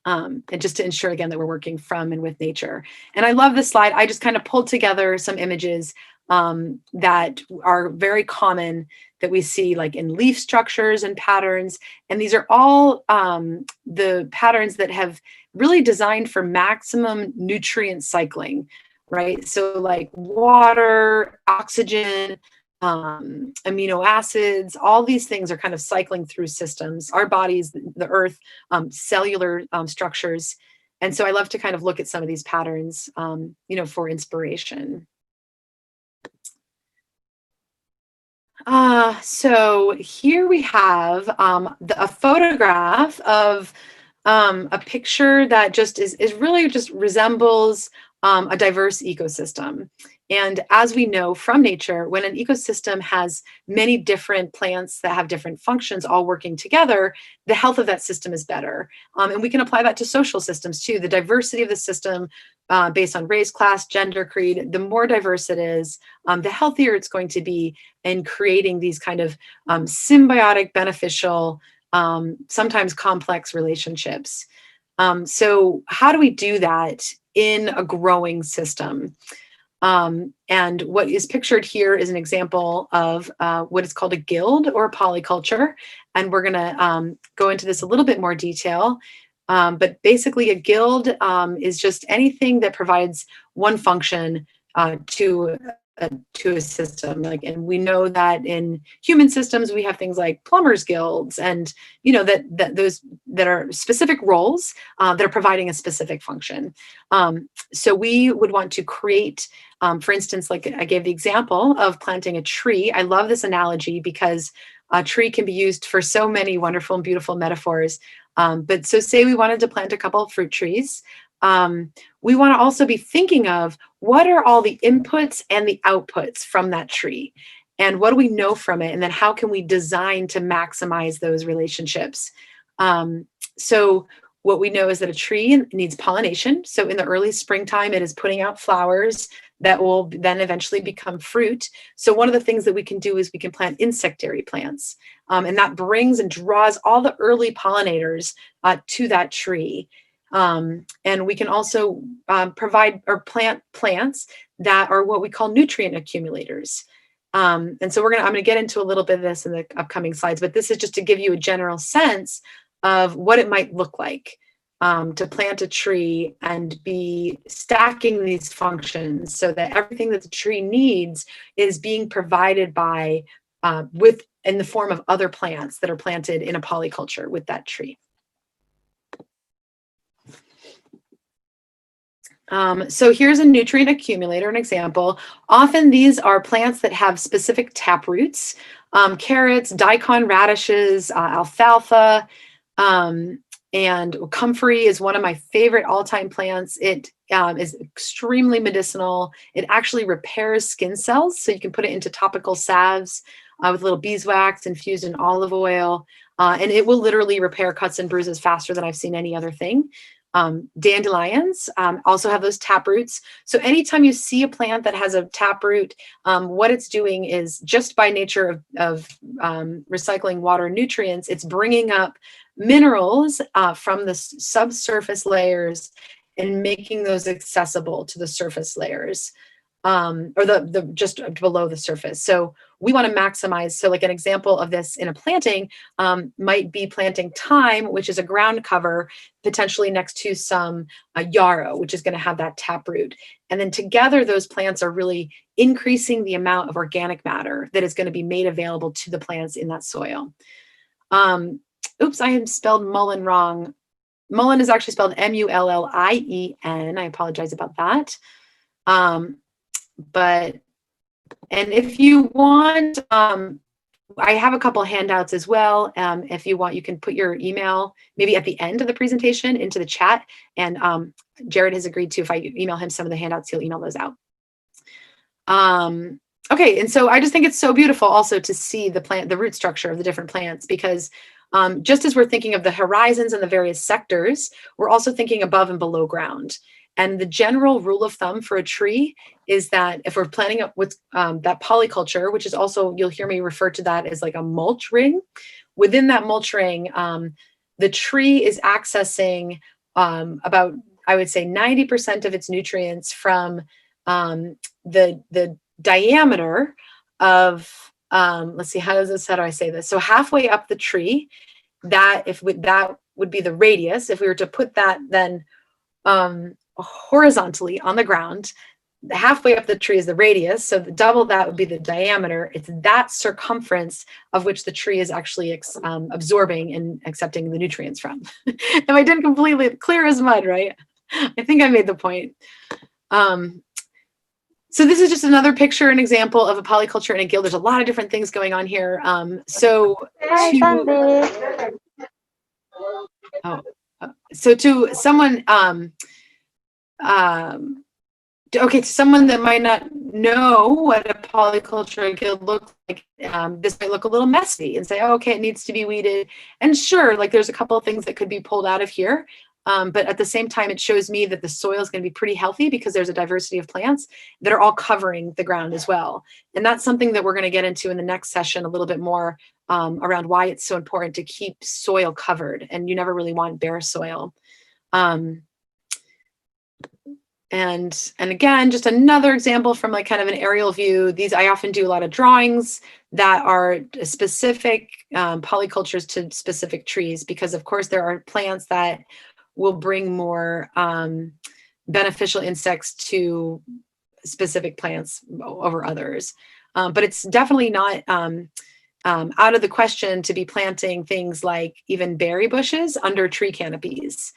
And just to ensure, again, that we're working from and with nature. And I love this slide. I just kind of pulled together some images that are very common that we see, like in leaf structures and patterns. And these are all the patterns that have really designed for maximum nutrient cycling, right? So like water, oxygen, amino acids, all these things are kind of cycling through systems, our bodies, the earth, cellular structures. And so I love to kind of look at some of these patterns, for inspiration. So here we have a photograph of a picture that just is really just resembles a diverse ecosystem. And as we know from nature, when an ecosystem has many different plants that have different functions all working together, the health of that system is better. And we can apply that to social systems too. The diversity of the system based on race, class, gender, creed, the more diverse it is, the healthier it's going to be in creating these kind of symbiotic, beneficial, sometimes complex relationships. So how do we do that in a growing system? And what is pictured here is an example of what is called a guild or a polyculture. And we're going to go into this a little bit more detail. But basically, a guild is just anything that provides one function to a system. And we know that in human systems we have things like plumbers guilds, and that those that are specific roles that are providing a specific function. So we would want to create, for instance, like I gave the example of planting a tree. I love this analogy because a tree can be used for so many wonderful and beautiful metaphors. But so say we wanted to plant a couple of fruit trees. We want to also be thinking of what are all the inputs and the outputs from that tree, and what do we know from it, and then how can we design to maximize those relationships. So what we know is that a tree needs pollination. So in the early springtime, it is putting out flowers that will then eventually become fruit. So one of the things that we can do is we can plant insectary plants, and that brings and draws all the early pollinators to that tree. And we can also provide or plant plants that are what we call nutrient accumulators. And so I'm going to get into a little bit of this in the upcoming slides, but this is just to give you a general sense of what it might look like to plant a tree and be stacking these functions so that everything that the tree needs is being provided by in the form of other plants that are planted in a polyculture with that tree. So here's a nutrient accumulator, an example. Often these are plants that have specific tap roots, carrots, daikon radishes, alfalfa, and comfrey is one of my favorite all-time plants. It is extremely medicinal. It actually repairs skin cells, so you can put it into topical salves with little beeswax infused in olive oil. and it will literally repair cuts and bruises faster than I've seen any other thing. Dandelions also have those tap roots. So anytime you see a plant that has a tap root, what it's doing is, just by nature of recycling water and nutrients, it's bringing up minerals from the subsurface layers and making those accessible to the surface layers, or the just below the surface. So we want to maximize. So like an example of this in a planting might be planting thyme, which is a ground cover, potentially next to some yarrow, which is going to have that taproot. And then together, those plants are really increasing the amount of organic matter that is going to be made available to the plants in that soil. Oops, I had spelled mullein wrong. Mullein is actually spelled M-U-L-L-I-E-N. I apologize about that. And if you want, I have a couple handouts as well. If you want, you can put your email maybe at the end of the presentation into the chat. And Jared has agreed to, if I email him some of the handouts, he'll email those out. Okay, and so I just think it's so beautiful also to see the root structure of the different plants, because just as we're thinking of the horizons and the various sectors, we're also thinking above and below ground. And the general rule of thumb for a tree is that if we're planting with that polyculture, which is also, you'll hear me refer to that as like a mulch ring, within that mulch ring, the tree is accessing about, I would say, 90% of its nutrients from the diameter of, let's see, how do I say this? So halfway up the tree, that would be the radius. If we were to put that then horizontally on the ground, halfway up the tree is the radius. So double that would be the diameter. It's that circumference of which the tree is actually absorbing and accepting the nutrients from. If I didn't completely clear as mud, right? I think I made the point. So this is just another picture, an example of a polyculture in a guild. There's a lot of different things going on here. So to someone, okay, to someone that might not know what a polyculture guild looks like, this might look a little messy and say, oh, okay, it needs to be weeded. And sure, like there's a couple of things that could be pulled out of here. But at the same time, it shows me that the soil is going to be pretty healthy because there's a diversity of plants that are all covering the ground as well. And that's something that we're going to get into in the next session a little bit more around why it's so important to keep soil covered, and you never really want bare soil. And again, just another example from like kind of an aerial view. These, I often do a lot of drawings that are specific polycultures to specific trees, because of course there are plants that will bring more beneficial insects to specific plants over others. But it's definitely not out of the question to be planting things like even berry bushes under tree canopies.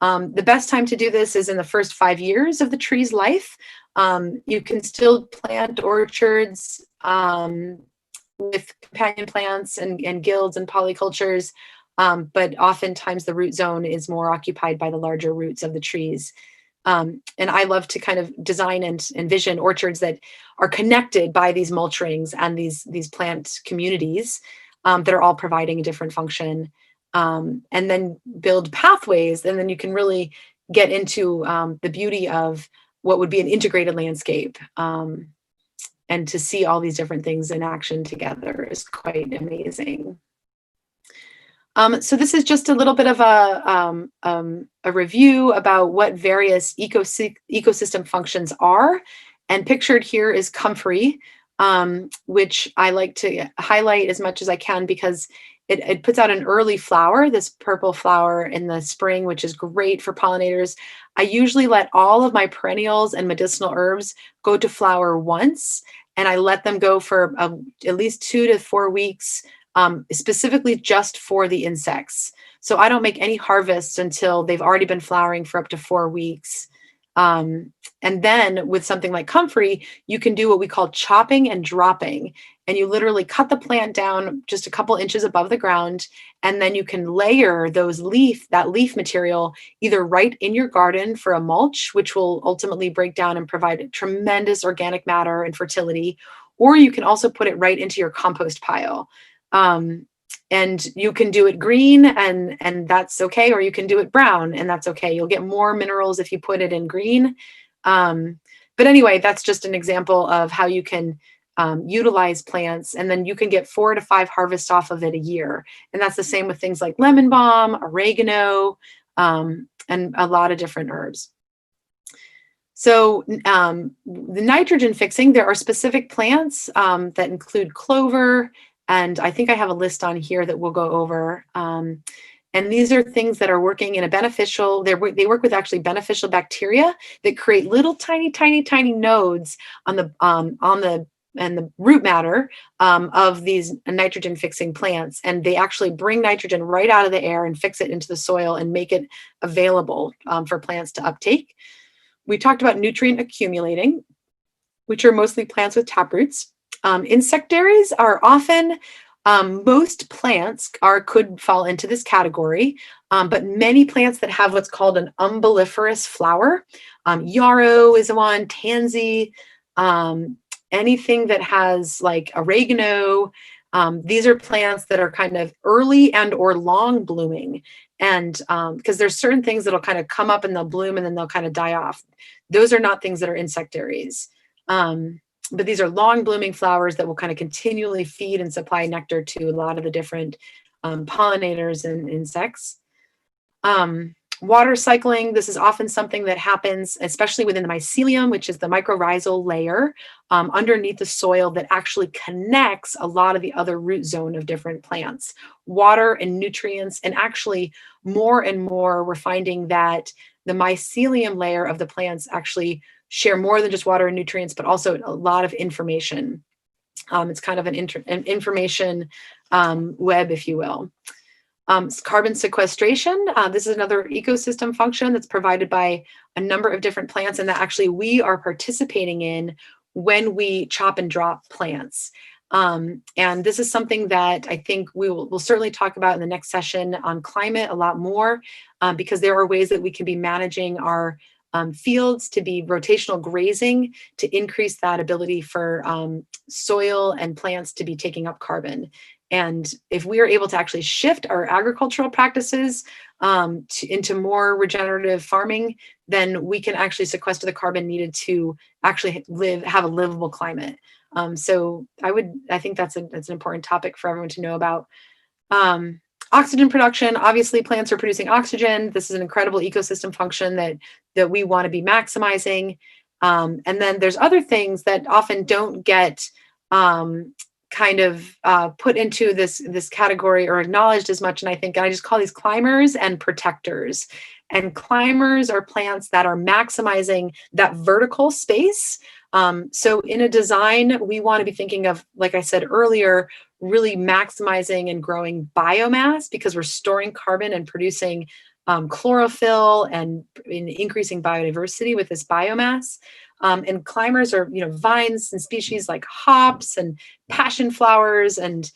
The best time to do this is in the first 5 years of the tree's life. You can still plant orchards with companion plants and guilds and polycultures, but oftentimes the root zone is more occupied by the larger roots of the trees. And I love to kind of design and envision orchards that are connected by these mulch rings and these plant communities that are all providing a different function. And then build pathways, and then you can really get into the beauty of what would be an integrated landscape. And to see all these different things in action together is quite amazing. So this is just a little bit of a review about what various ecosystem functions are. And pictured here is comfrey, which I like to highlight as much as I can because it puts out an early flower, this purple flower in the spring, which is great for pollinators. I usually let all of my perennials and medicinal herbs go to flower once, and I let them go for at least 2 to 4 weeks, specifically just for the insects. So I don't make any harvests until they've already been flowering for up to 4 weeks. And then with something like comfrey, you can do what we call chopping and dropping. And you literally cut the plant down just a couple inches above the ground. And then you can layer that leaf material either right in your garden for a mulch, which will ultimately break down and provide tremendous organic matter and fertility. Or you can also put it right into your compost pile. And you can do it green and that's okay, or you can do it brown and that's okay. You'll get more minerals if you put it in green. But anyway, that's just an example of how you can utilize plants, and then you can get 4 to 5 harvests off of it a year. And that's the same with things like lemon balm, oregano, and a lot of different herbs. So the nitrogen fixing, there are specific plants that include clover, and I think I have a list on here that we'll go over. And these are things that are working in a beneficial, they work with actually beneficial bacteria that create little tiny nodes on the root matter of these nitrogen fixing plants. And they actually bring nitrogen right out of the air and fix it into the soil and make it available for plants to uptake. We talked about nutrient accumulating, which are mostly plants with taproots. Insectaries are often, most plants could fall into this category, but many plants that have what's called an umbelliferous flower, yarrow is one, tansy, anything that has like oregano. These are plants that are kind of early and or long blooming. And because there's certain things that'll kind of come up and they'll bloom and then they'll kind of die off. Those are not things that are insectaries. But these are long blooming flowers that will kind of continually feed and supply nectar to a lot of the different pollinators and insects. Water cycling, this is often something that happens, especially within the mycelium, which is the mycorrhizal layer underneath the soil that actually connects a lot of the other root zone of different plants. Water and nutrients, and actually more and more we're finding that the mycelium layer of the plants actually share more than just water and nutrients, but also a lot of information. It's kind of an information web, if you will. Carbon sequestration. This is another ecosystem function that's provided by a number of different plants, and that actually we are participating in when we chop and drop plants. And this is something that I think we'll certainly talk about in the next session on climate a lot more, because there are ways that we can be managing our fields to be rotational grazing to increase that ability for soil and plants to be taking up carbon. And if we are able to actually shift our agricultural practices into more regenerative farming, then we can actually sequester the carbon needed to actually have a livable climate. So I think that's an important topic for everyone to know about. Oxygen production, obviously plants are producing oxygen. This is an incredible ecosystem function that we want to be maximizing. And then there's other things that often don't get kind of put into this category or acknowledged as much. And I think I just call these climbers and protectors. And climbers are plants that are maximizing that vertical space. So in a design, we want to be thinking of, like I said earlier, really maximizing and growing biomass, because we're storing carbon and producing chlorophyll and increasing biodiversity with this biomass. And climbers are, vines and species like hops and passion flowers and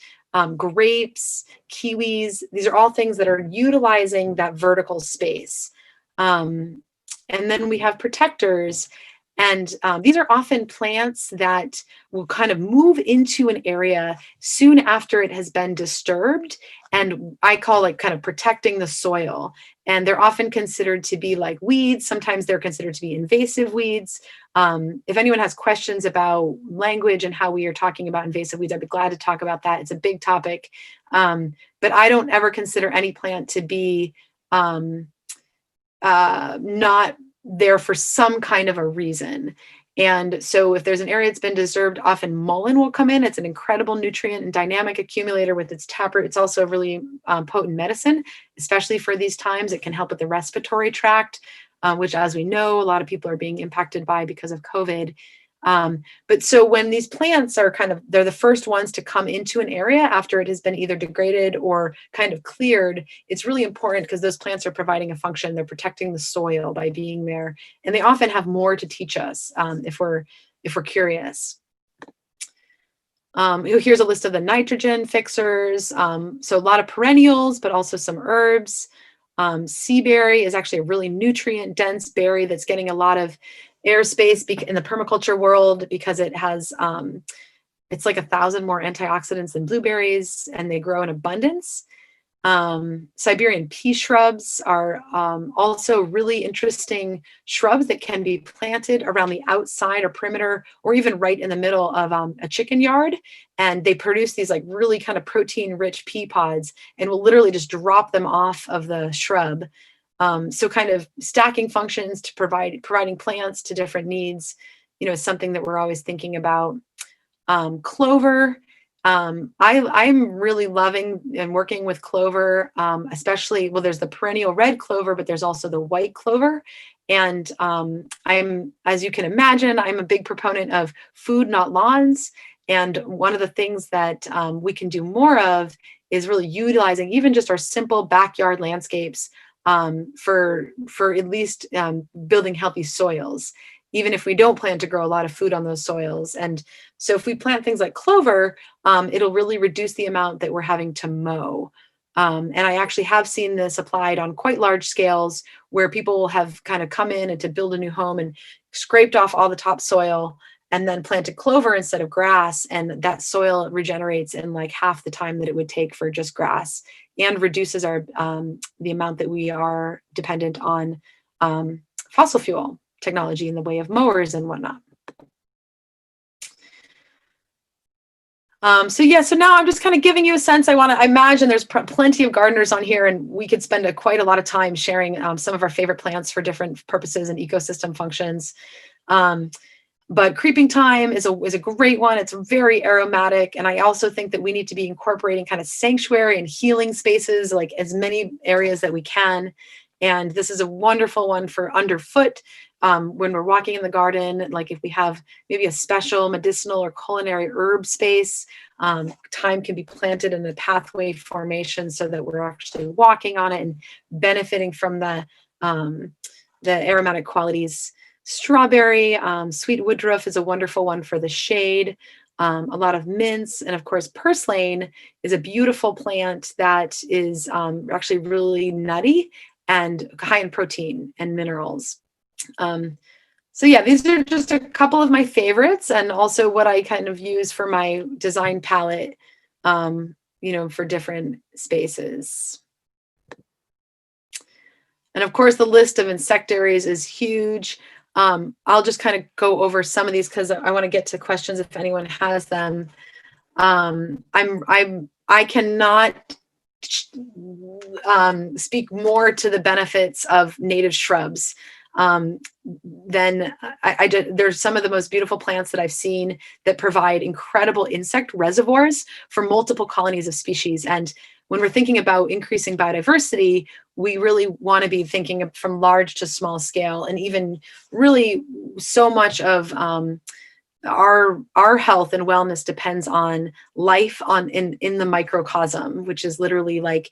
grapes, kiwis. These are all things that are utilizing that vertical space. And then we have protectors. And these are often plants that will kind of move into an area soon after it has been disturbed. And I call it kind of protecting the soil. And they're often considered to be like weeds. Sometimes they're considered to be invasive weeds. If anyone has questions about language and how we are talking about invasive weeds, I'd be glad to talk about that. It's a big topic. But I don't ever consider any plant to be not there for some kind of a reason. And so if there's an area that's been disturbed, often mullein will come in. It's an incredible nutrient and dynamic accumulator with its taproot. It's also a really potent medicine, especially for these times. It can help with the respiratory tract, which, as we know, a lot of people are being impacted by because of COVID. But so when these plants are they're the first ones to come into an area after it has been either degraded or kind of cleared, it's really important because those plants are providing a function. They're protecting the soil by being there. And they often have more to teach us if we're curious. Here's a list of the nitrogen fixers. So a lot of perennials, but also some herbs. Sea berry is actually a really nutrient dense berry that's getting a lot of airspace in the permaculture world because it has it's like 1,000 more antioxidants than blueberries, and they grow in abundance. Siberian pea shrubs are also really interesting shrubs that can be planted around the outside or perimeter, or even right in the middle of a chicken yard. And they produce these like really kind of protein rich pea pods, and will literally just drop them off of the shrub. So kind of stacking functions to providing plants to different needs, is something that we're always thinking about. Clover. I'm really loving and working with clover, especially, well, there's the perennial red clover, but there's also the white clover. And as you can imagine, I'm a big proponent of food, not lawns. And one of the things that we can do more of is really utilizing even just our simple backyard landscapes for at least building healthy soils, even if we don't plan to grow a lot of food on those soils. And so if we plant things like clover, it'll really reduce the amount that we're having to mow. And I actually have seen this applied on quite large scales, where people have kind of come in and to build a new home and scraped off all the topsoil and then planted clover instead of grass. And that soil regenerates in like half the time that it would take for just grass, and reduces our the amount that we are dependent on fossil fuel technology in the way of mowers and whatnot. So now I'm just kind of giving you a sense. I imagine there's plenty of gardeners on here, and we could spend quite a lot of time sharing some of our favorite plants for different purposes and ecosystem functions. But creeping thyme is a great one. It's very aromatic. And I also think that we need to be incorporating kind of sanctuary and healing spaces, like as many areas that we can. And this is a wonderful one for underfoot. When we're walking in the garden, like if we have maybe a special medicinal or culinary herb space, thyme can be planted in the pathway formation so that we're actually walking on it and benefiting from the aromatic qualities. Strawberry, sweet woodruff is a wonderful one for the shade. A lot of mints, and of course, purslane is a beautiful plant that is actually really nutty and high in protein and minerals. These are just a couple of my favorites, and also what I kind of use for my design palette, for different spaces. And of course, the list of insectaries is huge. I'll just kind of go over some of these because I want to get to questions if anyone has them. I cannot speak more to the benefits of native shrubs. There's some of the most beautiful plants that I've seen that provide incredible insect reservoirs for multiple colonies of species. And when we're thinking about increasing biodiversity, we really want to be thinking from large to small scale. And even really so much of our health and wellness depends on life in the microcosm, which is literally like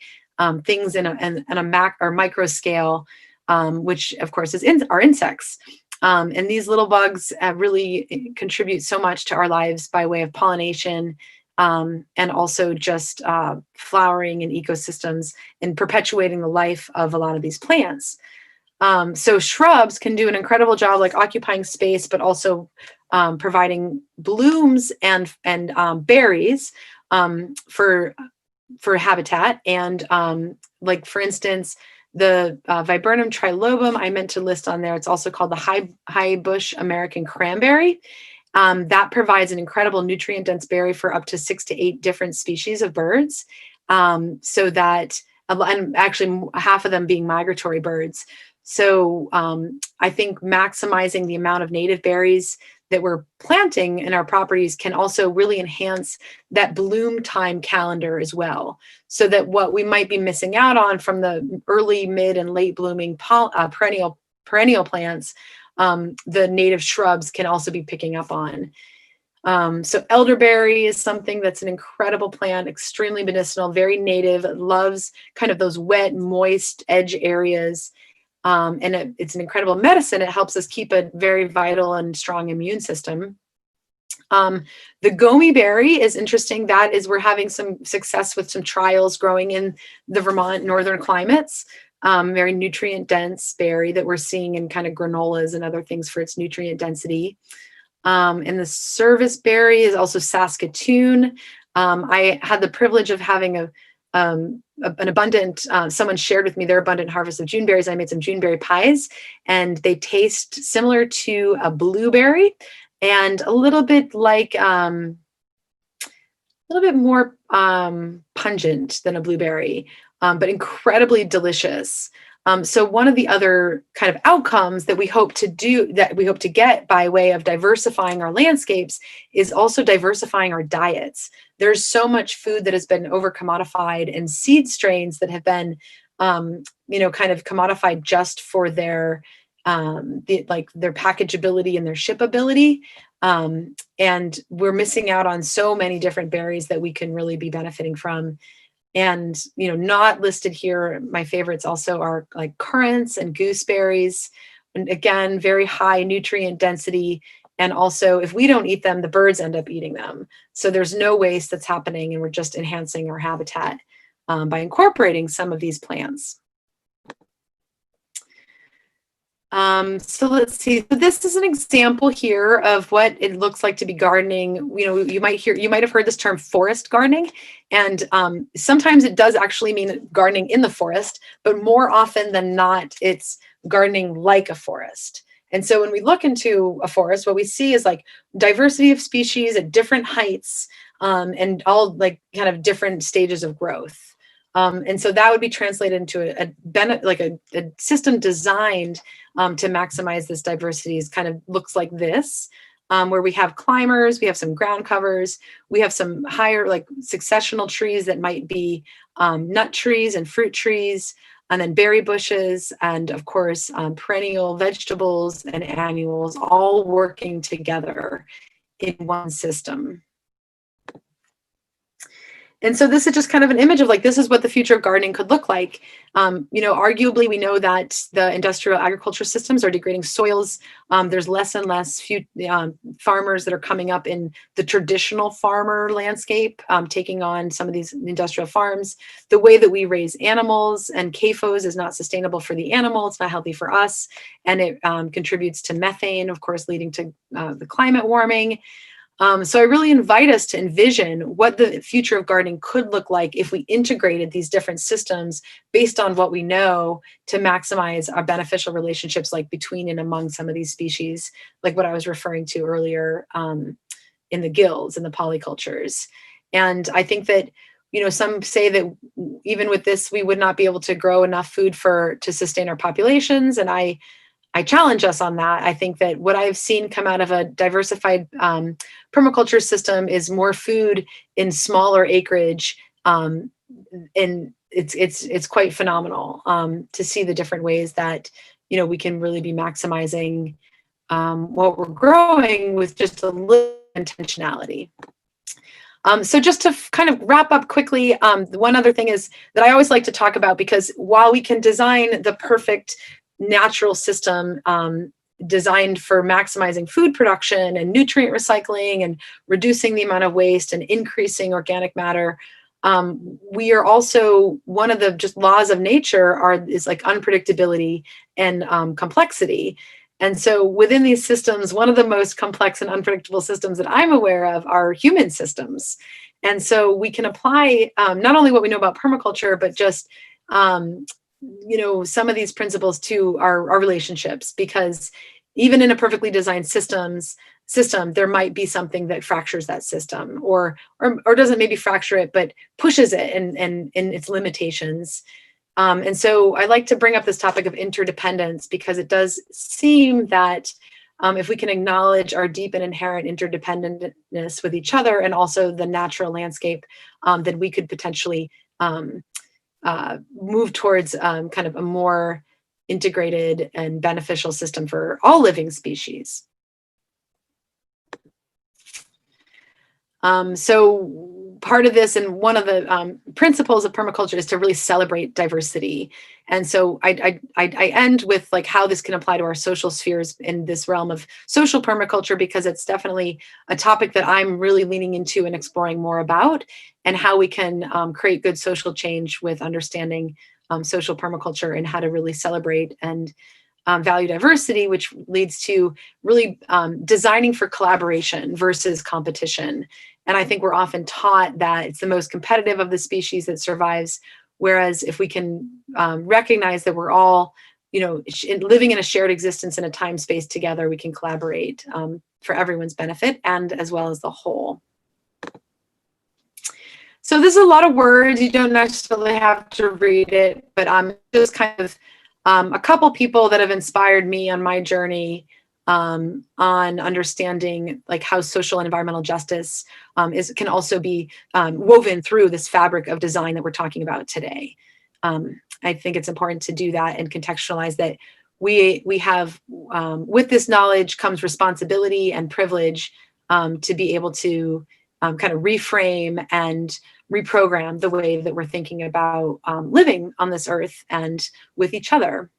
things in a macro or micro scale, which of course are insects. And these little bugs really contribute so much to our lives by way of pollination, and also just flowering and ecosystems and perpetuating the life of a lot of these plants. So shrubs can do an incredible job, like occupying space, but also providing blooms and berries for habitat. And like for instance, the Viburnum trilobum I meant to list on there. It's also called the high bush American cranberry. That provides an incredible nutrient dense berry for up to 6 to 8 different species of birds. So that, and actually half of them being migratory birds. So I think maximizing the amount of native berries that we're planting in our properties can also really enhance that bloom time calendar as well. So that what we might be missing out on from the early, mid, and late blooming perennial plants, the native shrubs can also be picking up on. So elderberry is something that's an incredible plant, extremely medicinal, very native. It loves kind of those wet, moist edge areas. And it's an incredible medicine. It helps us keep a very vital and strong immune system. The gomi berry is interesting. That is, we're having some success with some trials growing in the Vermont northern climates. Very nutrient dense berry that we're seeing in kind of granolas and other things for its nutrient density. And the serviceberry is also Saskatoon. I had the privilege of having an abundant, someone shared with me their abundant harvest of Juneberries. I made some Juneberry pies, and they taste similar to a blueberry and a little bit like, a little bit more pungent than a blueberry, but incredibly delicious. So one of the other kind of outcomes that we hope to get by way of diversifying our landscapes is also diversifying our diets. There's so much food that has been over commodified, and seed strains that have been, kind of commodified just for their their packageability and their shipability. And we're missing out on so many different berries that we can really be benefiting from. And, not listed here, my favorites also are like currants and gooseberries. And again, very high nutrient density. And also, if we don't eat them, the birds end up eating them. So there's no waste that's happening, and we're just enhancing our habitat by incorporating some of these plants. So let's see. So this is an example here of what it looks like to be gardening. You might have heard this term forest gardening, and sometimes it does actually mean gardening in the forest, but more often than not, it's gardening like a forest. And so when we look into a forest, what we see is like diversity of species at different heights, and all like kind of different stages of growth. And so that would be translated into a system designed to maximize this diversity. Is kind of looks like this, where we have climbers, we have some ground covers, we have some higher like successional trees that might be nut trees and fruit trees, and then berry bushes, and of course perennial vegetables and annuals, all working together in one system. And so this is just kind of an image of like, this is what the future of gardening could look like. Arguably, we know that the industrial agriculture systems are degrading soils. There's less and less farmers that are coming up in the traditional farmer landscape, taking on some of these industrial farms. The way that we raise animals and CAFOs is not sustainable for the animal. It's not healthy for us. And it contributes to methane, of course, leading to the climate warming. So I really invite us to envision what the future of gardening could look like if we integrated these different systems based on what we know to maximize our beneficial relationships, like between and among some of these species, like what I was referring to earlier in the guilds and the polycultures. And I think that, some say that even with this, we would not be able to grow enough food to sustain our populations. And I challenge us on that. I think that what I've seen come out of a diversified permaculture system is more food in smaller acreage, and it's quite phenomenal to see the different ways that we can really be maximizing what we're growing with just a little intentionality. So just to kind of wrap up quickly, one other thing is that I always like to talk about, because while we can design the perfect natural system designed for maximizing food production and nutrient recycling and reducing the amount of waste and increasing organic matter, we are also, one of the just laws of nature is like unpredictability and complexity. And so within these systems, one of the most complex and unpredictable systems that I'm aware of are human systems. And so we can apply not only what we know about permaculture, but just some of these principles to our relationships, because even in a perfectly designed system, there might be something that fractures that system, or doesn't maybe fracture it, but pushes it and its limitations. And so I like to bring up this topic of interdependence, because it does seem that if we can acknowledge our deep and inherent interdependentness with each other and also the natural landscape, then we could potentially move towards kind of a more integrated and beneficial system for all living species. So part of this, and one of the principles of permaculture, is to really celebrate diversity. And so I end with like how this can apply to our social spheres in this realm of social permaculture, because it's definitely a topic that I'm really leaning into and exploring more about, and how we can create good social change with understanding social permaculture and how to really celebrate and value diversity, which leads to really designing for collaboration versus competition. And I think we're often taught that it's the most competitive of the species that survives. Whereas if we can recognize that we're all, living in a shared existence in a time space together, we can collaborate for everyone's benefit and as well as the whole. So this is a lot of words. You don't necessarily have to read it, but I'm just kind of a couple people that have inspired me on my journey on understanding like how social and environmental justice can also be woven through this fabric of design that we're talking about today. I think it's important to do that and contextualize that we have, with this knowledge comes responsibility and privilege to be able to kind of reframe and reprogram the way that we're thinking about living on this earth and with each other.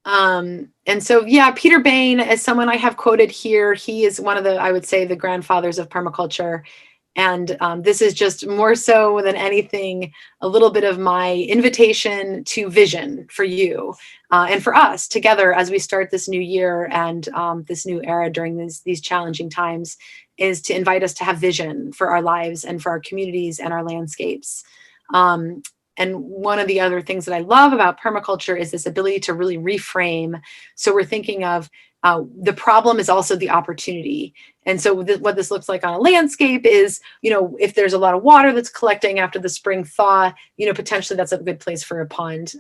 And so, yeah, Peter Bain is someone I have quoted here. He is one of the, I would say, the grandfathers of permaculture. And this is just more so than anything, a little bit of my invitation to vision for you and for us together as we start this new year and this new era during these challenging times, is to invite us to have vision for our lives and for our communities and our landscapes. And one of the other things that I love about permaculture is this ability to really reframe. So we're thinking of the problem is also the opportunity. And so what this looks like on a landscape is, if there's a lot of water that's collecting after the spring thaw, potentially that's a good place for a pond.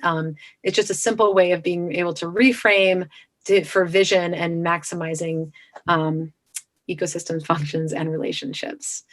It's just a simple way of being able to reframe for vision and maximizing ecosystems, functions, and relationships.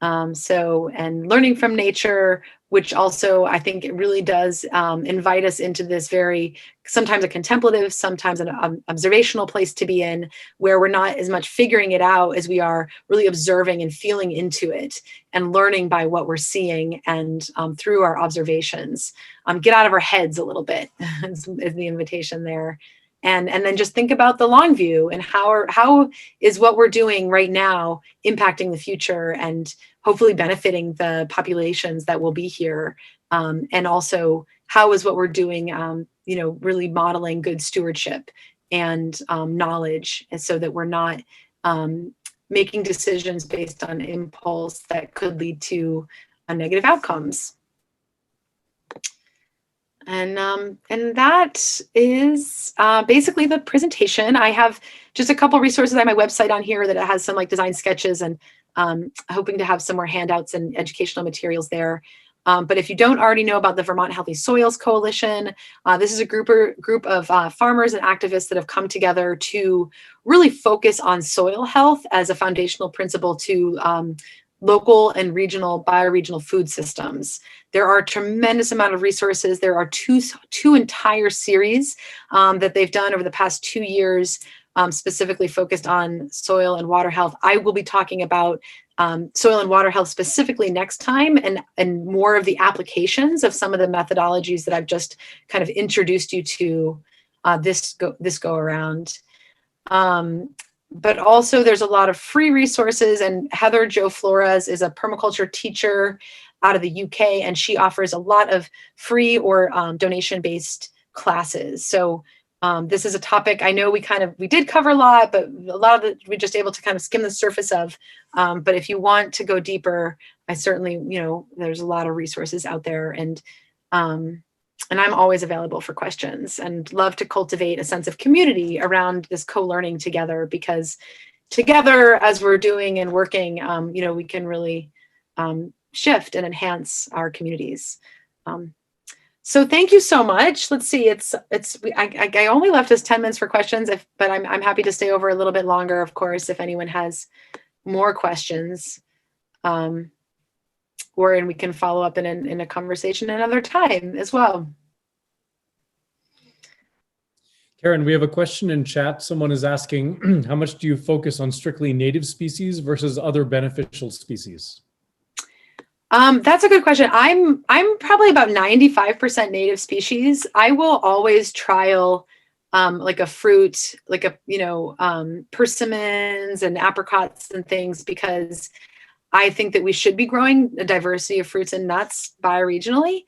And learning from nature, which also I think it really does invite us into this very, sometimes a contemplative, sometimes an observational place to be in, where we're not as much figuring it out as we are really observing and feeling into it and learning by what we're seeing and through our observations. Get out of our heads a little bit is the invitation there. And then just think about the long view and how is what we're doing right now impacting the future and hopefully benefiting the populations that will be here. And also how is what we're doing, really modeling good stewardship and knowledge, and so that we're not making decisions based on impulse that could lead to negative outcomes. And that is basically the presentation. I have just a couple resources on my website on here that has some like design sketches, and hoping to have some more handouts and educational materials there. But if you don't already know about the Vermont Healthy Soils Coalition, this is a group of farmers and activists that have come together to really focus on soil health as a foundational principle to local and regional, bioregional food systems. There are a tremendous amount of resources. There are two entire series that they've done over the past 2 years, specifically focused on soil and water health. I will be talking about soil and water health specifically next time, and more of the applications of some of the methodologies that I've just kind of introduced you to this go around. But also there's a lot of free resources, and Heather Jo Flores is a permaculture teacher out of the UK, and she offers a lot of free or donation-based classes. So this is a topic I know we did cover a lot, but a lot of it we're just able to kind of skim the surface of. But if you want to go deeper, I certainly, there's a lot of resources out there, and I'm always available for questions and love to cultivate a sense of community around this co-learning together, because together as we're doing and working, we can really shift and enhance our communities. So thank you so much. Let's see, I only left us 10 minutes for questions, but I'm happy to stay over a little bit longer, of course, if anyone has more questions. And we can follow up in a conversation another time as well. Karen, we have a question in chat. Someone is asking, how much do you focus on strictly native species versus other beneficial species? That's a good question. I'm probably about 95% native species. I will always trial like a fruit, like persimmons and apricots and things, because I think that we should be growing a diversity of fruits and nuts bioregionally.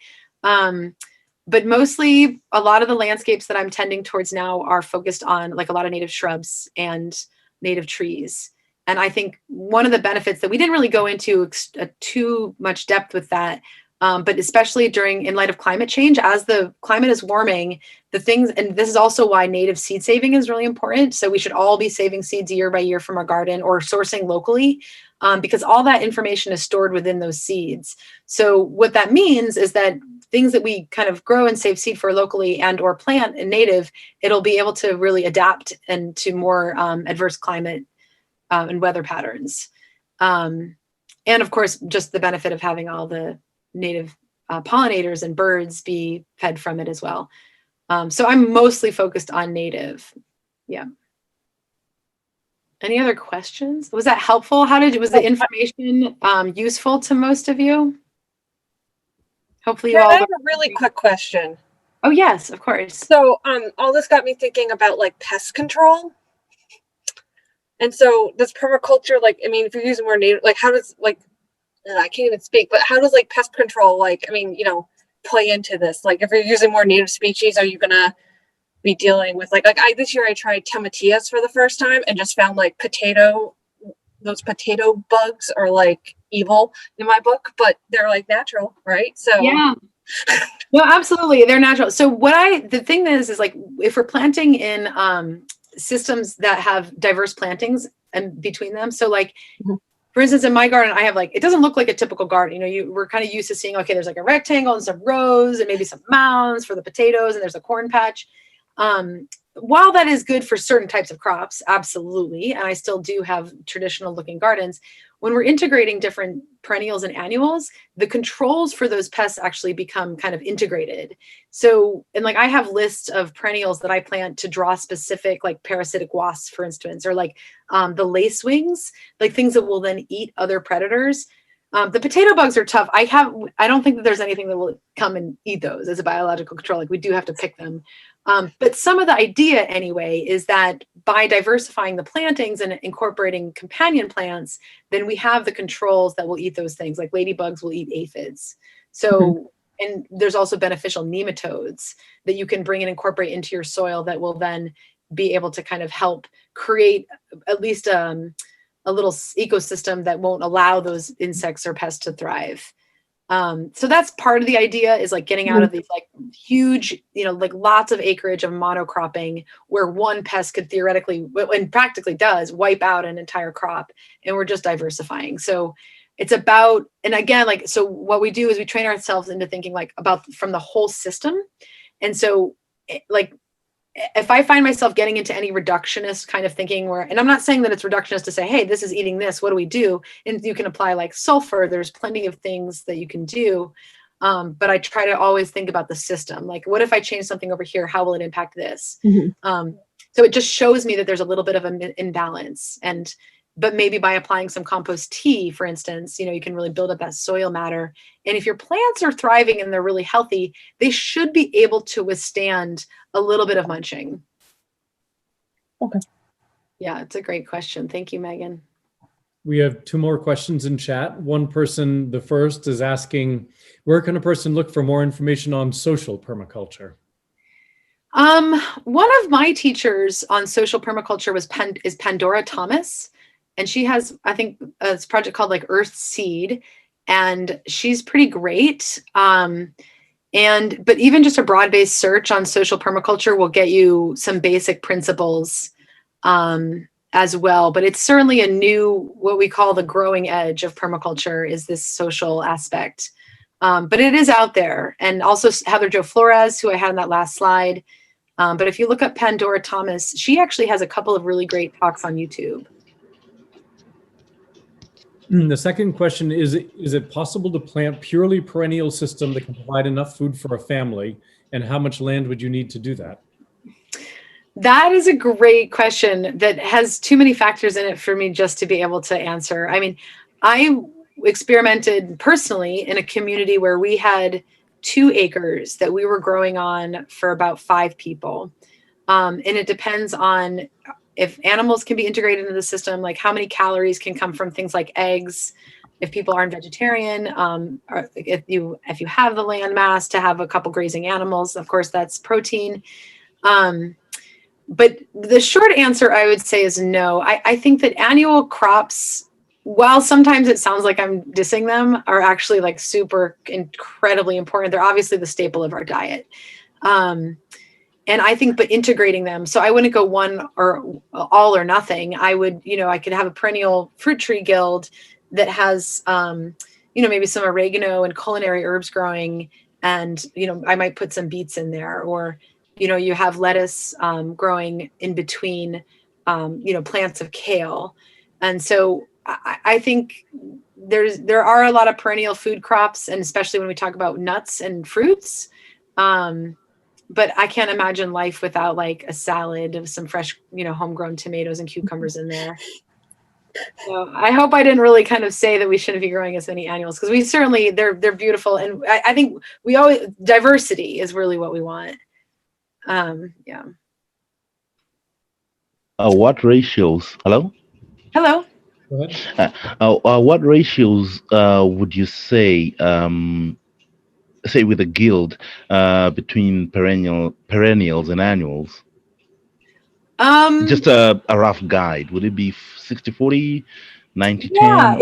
but mostly a lot of the landscapes that I'm tending towards now are focused on like a lot of native shrubs and native trees. And I think one of the benefits that we didn't really go into too much depth with that, but especially in light of climate change, as the climate is warming, and this is also why native seed saving is really important. So we should all be saving seeds year by year from our garden or sourcing locally, because all that information is stored within those seeds. So what that means is that things that we kind of grow and save seed for locally and or plant in native, it'll be able to really adapt and to more adverse climate and weather patterns. And of course, just the benefit of having all the native pollinators and birds be fed from it as well. So I'm mostly focused on native. Yeah. Any other questions? Was that helpful? Was the information useful to most of you? Hopefully you all. I have a really quick question. Oh yes, of course. So all this got me thinking about like pest control. And so does permaculture, like, I mean, if you're using more native, like how does like, I can't even speak, but how does like pest control, like, I mean, play into this? Like if you're using more native species, are you gonna be dealing with this year I tried tomatillas for the first time and just found like those potato bugs are like evil in my book, but they're like natural, right? So yeah. No, absolutely. They're natural. So the thing is like, if we're planting in systems that have diverse plantings and between them. So like, for instance, in my garden, I have it doesn't look like a typical garden. We're kind of used to seeing, okay, there's like a rectangle and some rows and maybe some mounds for the potatoes and there's a corn patch. While that is good for certain types of crops, absolutely. And I still do have traditional looking gardens. When we're integrating different perennials and annuals, the controls for those pests actually become kind of integrated. So, and I have lists of perennials that I plant to draw specific, like parasitic wasps, for instance, or the lacewings, like things that will then eat other predators. The potato bugs are tough. I don't think that there's anything that will come and eat those as a biological control. Like we do have to pick them. But some of the idea anyway is that by diversifying the plantings and incorporating companion plants, then we have the controls that will eat those things. Like ladybugs will eat aphids. So, and there's also beneficial nematodes that you can bring and incorporate into your soil that will then be able to kind of help create at least a little ecosystem that won't allow those insects or pests to thrive. So that's part of the idea, is like getting out of these huge, lots of acreage of monocropping where one pest could theoretically, and practically does, wipe out an entire crop, and we're just diversifying. So it's about, and again, so what we do is we train ourselves into thinking about from the whole system. And so if I find myself getting into any reductionist kind of thinking and I'm not saying that it's reductionist to say, hey, this is eating this, what do we do? And you can apply sulfur. There's plenty of things that you can do. But I try to always think about the system. What if I change something over here? How will it impact this? So it just shows me that there's a little bit of an imbalance. But maybe by applying some compost tea, for instance, you can really build up that soil matter. And if your plants are thriving and they're really healthy, they should be able to withstand a little bit of munching. Okay. Yeah, it's a great question. Thank you, Megan. We have two more questions in chat. One person, the first, is asking, where can a person look for more information on social permaculture? One of my teachers on social permaculture is Pandora Thomas. And she has, I think, this project called Earth Seed, and she's pretty great. But even just a broad-based search on social permaculture will get you some basic principles as well. But it's certainly a new, what we call the growing edge of permaculture, is this social aspect. But it is out there. And also Heather Jo Flores, who I had on that last slide. But if you look up Pandora Thomas, she actually has a couple of really great talks on YouTube. The second question is it possible to plant purely perennial system that can provide enough food for a family? And how much land would you need to do that? That is a great question that has too many factors in it for me just to be able to answer. I mean, I experimented personally in a community where we had 2 acres that we were growing on for about 5 people. And it depends on if animals can be integrated into the system, how many calories can come from things like eggs, if people aren't vegetarian, or if you have the land mass to have a couple grazing animals, of course that's protein. But the short answer I would say is no. I think that annual crops, while sometimes it sounds like I'm dissing them, are actually like super incredibly important. They're obviously the staple of our diet. And I think, but integrating them, so I wouldn't go one or all or nothing. I would, I could have a perennial fruit tree guild that has, maybe some oregano and culinary herbs growing, and, I might put some beets in there, or, you have lettuce growing in between, plants of kale. And so I think there are a lot of perennial food crops, and especially when we talk about nuts and fruits. But I can't imagine life without like a salad of some fresh, homegrown tomatoes and cucumbers in there. So I hope I didn't really kind of say that we shouldn't be growing as many annuals, because we certainly, they're beautiful. And I think diversity is really what we want. Yeah. What ratios? Hello? Hello. Go ahead. What ratios would you say, say with a guild, between perennials and annuals? Just a rough guide. Would it be 60-40, 90-10? Yeah,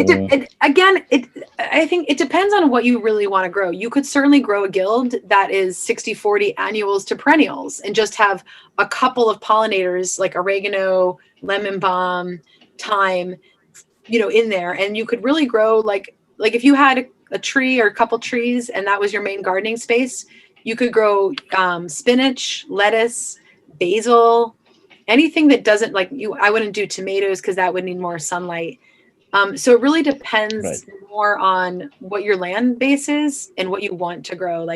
I think it depends on what you really want to grow. You could certainly grow a guild that is 60-40 annuals to perennials and just have a couple of pollinators like oregano, lemon balm, thyme, in there. And you could really grow like if you had a tree or a couple trees and that was your main gardening space, you could grow spinach, lettuce, basil, anything that doesn't I wouldn't do tomatoes because that would need more sunlight. So it really depends more on what your land base is and what you want to grow.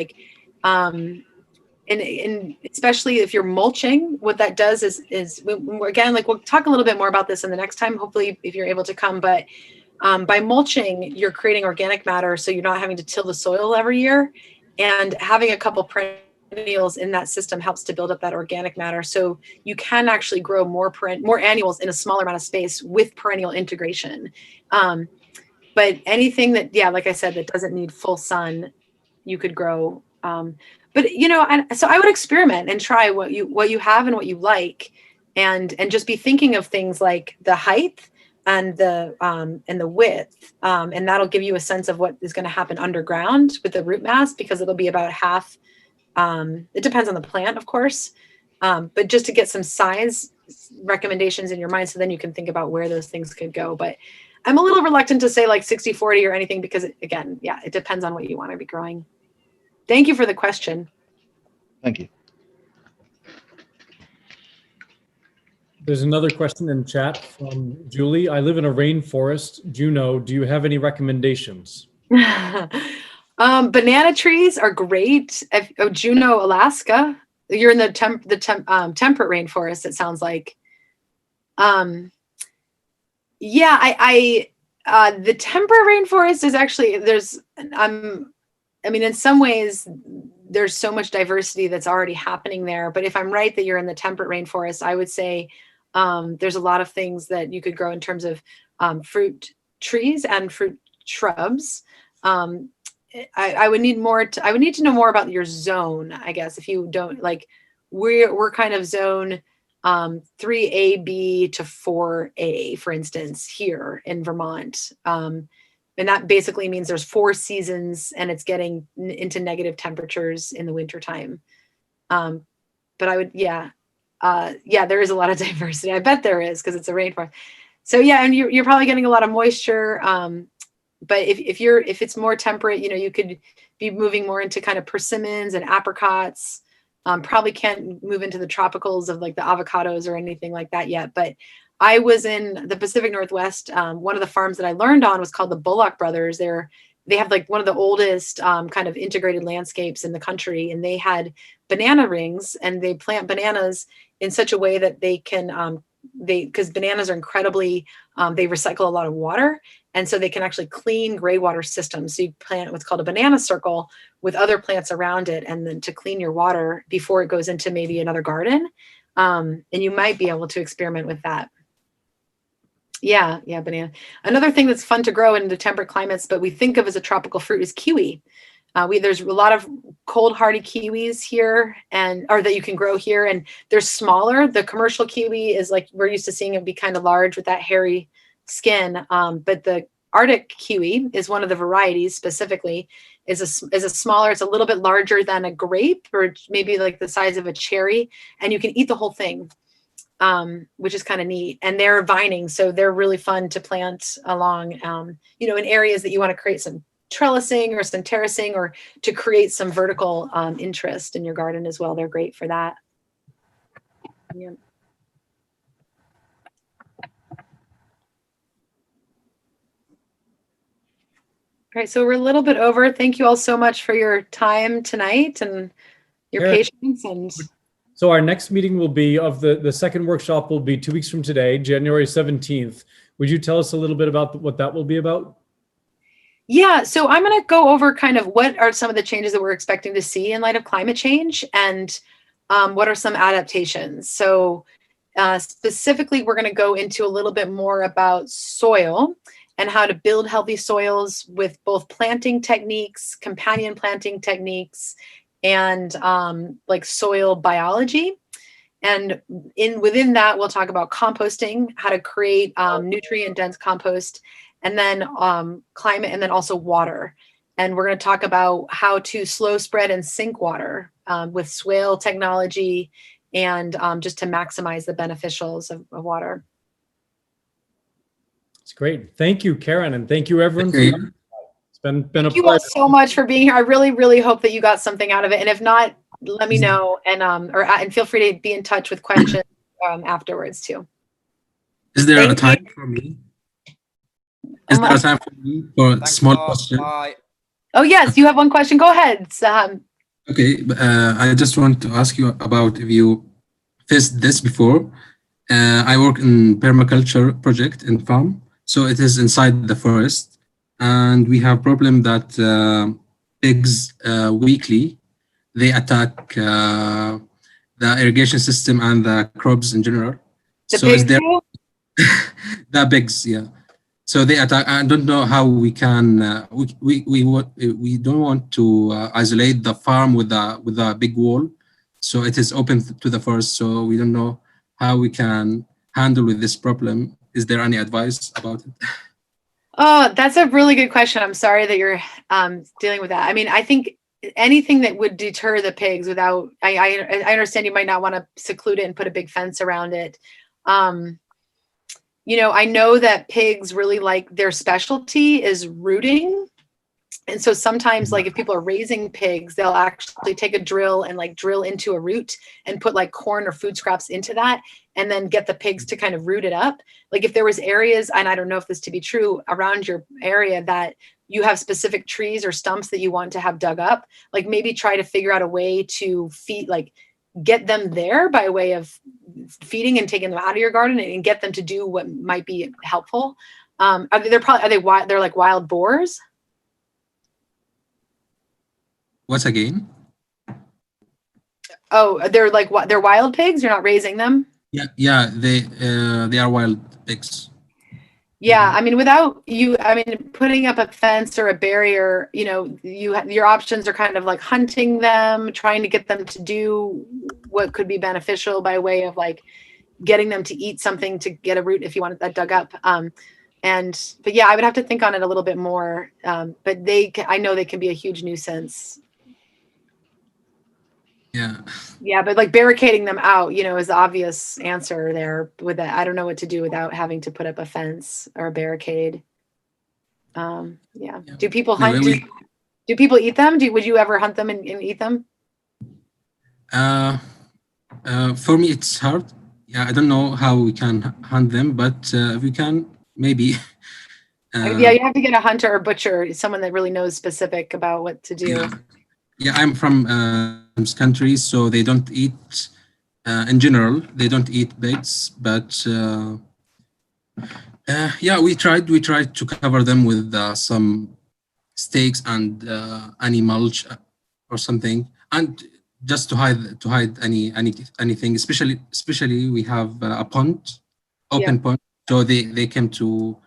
And especially if you're mulching, what that does is again, we'll talk a little bit more about this in the next time, hopefully, if you're able to come. But by mulching, you're creating organic matter, so you're not having to till the soil every year, and having a couple perennials in that system helps to build up that organic matter. So you can actually grow more annuals in a smaller amount of space with perennial integration. But anything that, like I said, that doesn't need full sun, you could grow. But so I would experiment and try what you have and what you like, and just be thinking of things like the height and the width, and that'll give you a sense of what is going to happen underground with the root mass, because it'll be about half. It depends on the plant, of course, but just to get some size recommendations in your mind, so then you can think about where those things could go. But I'm a little reluctant to say like 60-40 or anything, because again, it depends on what you want to be growing. Thank you for the question. Thank you. There's another question in chat from Julie. I live in a rainforest. Juno, do you have any recommendations? Banana trees are great. Juneau, Alaska. You're in the temperate rainforest, it sounds like. The temperate rainforest is actually, in some ways, there's so much diversity that's already happening there. But if I'm right that you're in the temperate rainforest, I would say there's a lot of things that you could grow in terms of fruit trees and fruit shrubs. I would need to know more about your zone, I guess. If you don't, we're kind of zone 3A/B to 4A, for instance, here in Vermont. And that basically means there's 4 seasons and it's getting into negative temperatures in the wintertime. But I would, there is a lot of diversity. I bet there is, because it's a rainforest. So and you're probably getting a lot of moisture. But if it's more temperate, you could be moving more into kind of persimmons and apricots. Probably can't move into the tropicals of like the avocados or anything like that yet. But I was in the Pacific Northwest. One of the farms that I learned on was called the Bullock Brothers. They have like one of the oldest kind of integrated landscapes in the country, and they had banana rings, and they plant bananas in such a way that they can because bananas are incredibly they recycle a lot of water, and so they can actually clean gray water systems. So you plant what's called a banana circle with other plants around it, and then to clean your water before it goes into maybe another garden. And you might be able to experiment with that. Yeah, yeah, banana. Another thing that's fun to grow in the temperate climates, but we think of as a tropical fruit, is kiwi. There's a lot of cold hardy kiwis here, or that you can grow here, and they're smaller. The commercial kiwi is like we're used to seeing it be kind of large with that hairy skin, but the Arctic kiwi is one of the varieties. Specifically, is a smaller. It's a little bit larger than a grape, or maybe like the size of a cherry, and you can eat the whole thing, which is kind of neat. And they're vining, so they're really fun to plant along, in areas that you want to create some trellising or some terracing, or to create some vertical interest in your garden as well. They're great for that. Yeah. All right, so we're a little bit over. Thank you all so much for your time tonight and your patience. And so our next meeting will be the second workshop will be 2 weeks from today, January 17th. Would you tell us a little bit about what that will be about? Yeah, so I'm going to go over kind of what are some of the changes that we're expecting to see in light of climate change, and what are some adaptations. So specifically, we're going to go into a little bit more about soil and how to build healthy soils with both planting techniques, companion planting techniques, and like soil biology. And within that, we'll talk about composting, how to create nutrient-dense compost, and then climate, and then also water. And we're going to talk about how to slow spread and sink water with swale technology, and just to maximize the beneficials of water. It's great. Thank you, Karen, and thank you, everyone. Okay. It's been a Thank you all pleasure. so much for being here. I really, really hope that you got something out of it. And if not, let me know, and feel free to be in touch with questions afterwards too. Is there a Thank time for me? Is there a time for me for a small question? Bye. Oh yes, you have one question. Go ahead, Saham. Okay, I just want to ask you about if you faced this before. I work in permaculture project in farm, so it is inside the forest, and we have problem that pigs weekly they attack the irrigation system and the crops in general. The So pigs is there too? the pigs? Yeah. So they attack. I don't know how we can. We don't want to isolate the farm with a big wall, so it is open to the forest. So we don't know how we can handle with this problem. Is there any advice about it? Oh, that's a really good question. I'm sorry that you're dealing with that. I mean, I think anything that would deter the pigs without, I understand you might not want to seclude it and put a big fence around it. I know that pigs really like, their specialty is rooting. And so sometimes, like if people are raising pigs, they'll actually take a drill and like drill into a root and put like corn or food scraps into that, and then get the pigs to kind of root it up. Like if there was areas, and I don't know if this to be true, around your area that you have specific trees or stumps that you want to have dug up, like maybe try to figure out a way to feed, like get them there by way of feeding and taking them out of your garden, and get them to do what might be helpful. They're like wild boars? What again? Oh, they're wild pigs? You're not raising them? Yeah, they are wild pigs. Yeah, I mean, putting up a fence or a barrier, your options are kind of like hunting them, trying to get them to do what could be beneficial by way of like getting them to eat something to get a root if you want that dug up. But yeah, I would have to think on it a little bit more. But I know they can be a huge nuisance. Yeah, but like barricading them out, is the obvious answer there with that. I don't know what to do without having to put up a fence or a barricade. Yeah. Do people hunt? Do people eat them? Would you ever hunt them and eat them? For me, it's hard. Yeah, I don't know how we can hunt them, but if we can, maybe. Yeah, you have to get a hunter or butcher, someone that really knows specific about what to do. Yeah, I'm from this country, so they don't eat, in general, they don't eat pigs, but yeah, we tried to cover them with some stakes and any mulch or something, and just to hide anything, especially we have a pond, open pond So they came to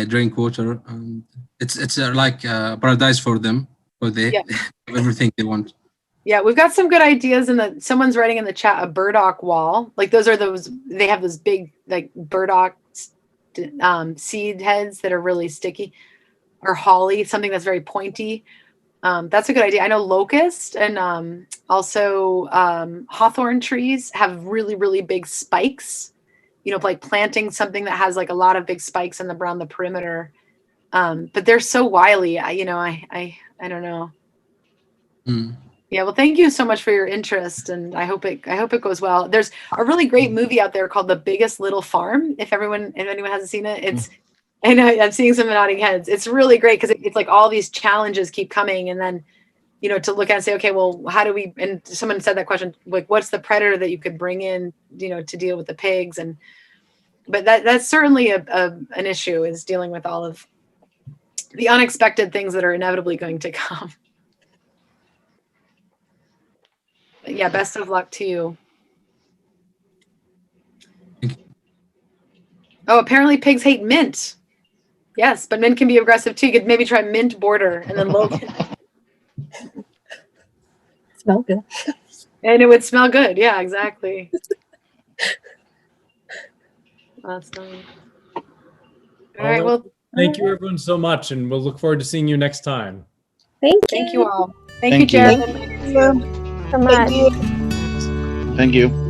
drink water, and it's like a paradise for them. For they Yeah. everything they want. Yeah, we've got some good ideas someone's writing in the chat a burdock wall. Like they have those big like burdock seed heads that are really sticky, or holly, something that's very pointy. That's a good idea. I know locust and also hawthorn trees have really, really big spikes, like planting something that has like a lot of big spikes around the perimeter. But they're so wily. I don't know. Yeah, well, thank you so much for your interest, and I hope it goes well. There's a really great movie out there called The Biggest Little Farm. If anyone hasn't seen it, and I'm seeing some nodding heads. It's really great because it's like all these challenges keep coming, and then to look at and say, okay, well, how do we? And someone said that question, like, what's the predator that you could bring in, to deal with the pigs? But that's certainly an issue, is dealing with all of the unexpected things that are inevitably going to come. But yeah, best of luck to you. Oh, apparently pigs hate mint. Yes, but mint can be aggressive too. You could maybe try mint border and then Logan. Smell good. And it would smell good. Yeah, exactly. Awesome. All right. Well, thank you everyone so much, and we'll look forward to seeing you next time. Thank you all. Thank you, Jared. Thank you. So much. Thank you.